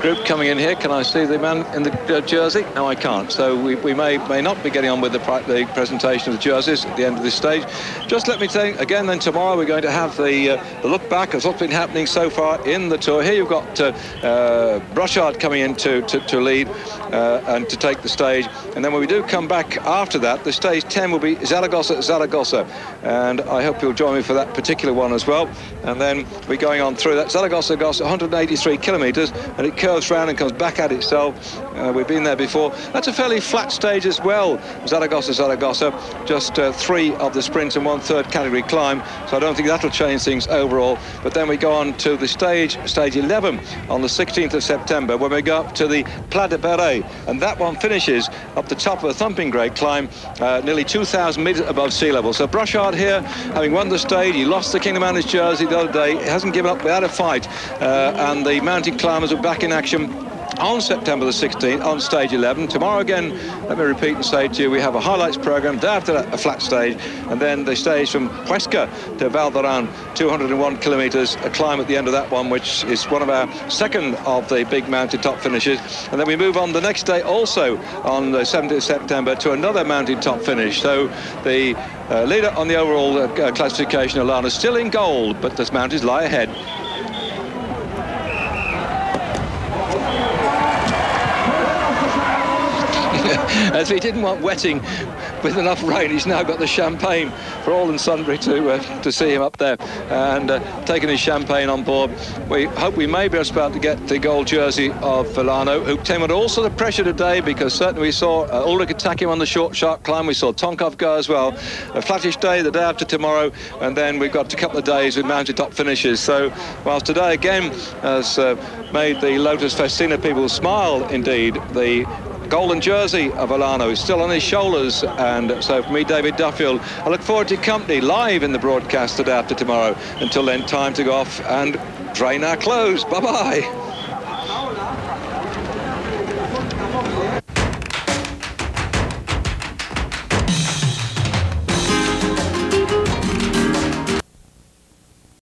group coming in here. Can I see the man in the jersey? No, I can't. So we may not be getting on with the presentation of the jerseys at the end of this stage. Just let me say again, then tomorrow we're going to have the look back at what's been happening so far in the Tour. Here you've got Brochard coming in to lead and to take the stage. And then when we do come back after that, the stage 10 will be Zaragoza. And I hope you'll join me for that particular one as well. And then we're going on through that. Zaragoza, 183 kilometres, and it curves round and comes back at itself. We've been there before. That's a fairly flat stage as well, Zaragoza. Just 3 of the sprint and 1/3 category climb, so I don't think that'll change things overall. But then we go on to the stage 11 on the 16th of September, when we go up to the Pla de Beret, and that one finishes up the top of a thumping great climb, nearly 2,000 metres above sea level. So Brochard here, having won the stage, he lost the Kingdom Manners jersey the other day. He hasn't given up without a fight, and the mountain climbers are back in action on September the 16th on stage 11. Tomorrow again, let me repeat and say to you, we have a highlights program. Day after that, a flat stage, and then the stage from Huesca to Val d'Aran, 201 kilometres, a climb at the end of that one, which is one of our second of the big mountain top finishes. And then we move on the next day, also on the 17th of September, to another mountain top finish. So the leader on the overall classification, Alana, still in gold, but the mountains lie ahead. As he didn't want wetting with enough rain, he's now got the champagne for all and sundry to see him up there, and taking his champagne on board. We hope we may be about to get the gold jersey of Villano, who came under all sort of pressure today, because certainly we saw Ulrich attack him on the short, sharp climb. We saw Tonkov go as well. A flattish day the day after tomorrow, and then we've got a couple of days with mountain top finishes. So whilst today again has made the Lotus Festina people smile indeed, the golden jersey of Alano is still on his shoulders. And so for me, David Duffield, I look forward to company live in the broadcast the day after tomorrow. Until then, time to go off and drain our clothes. Bye-bye.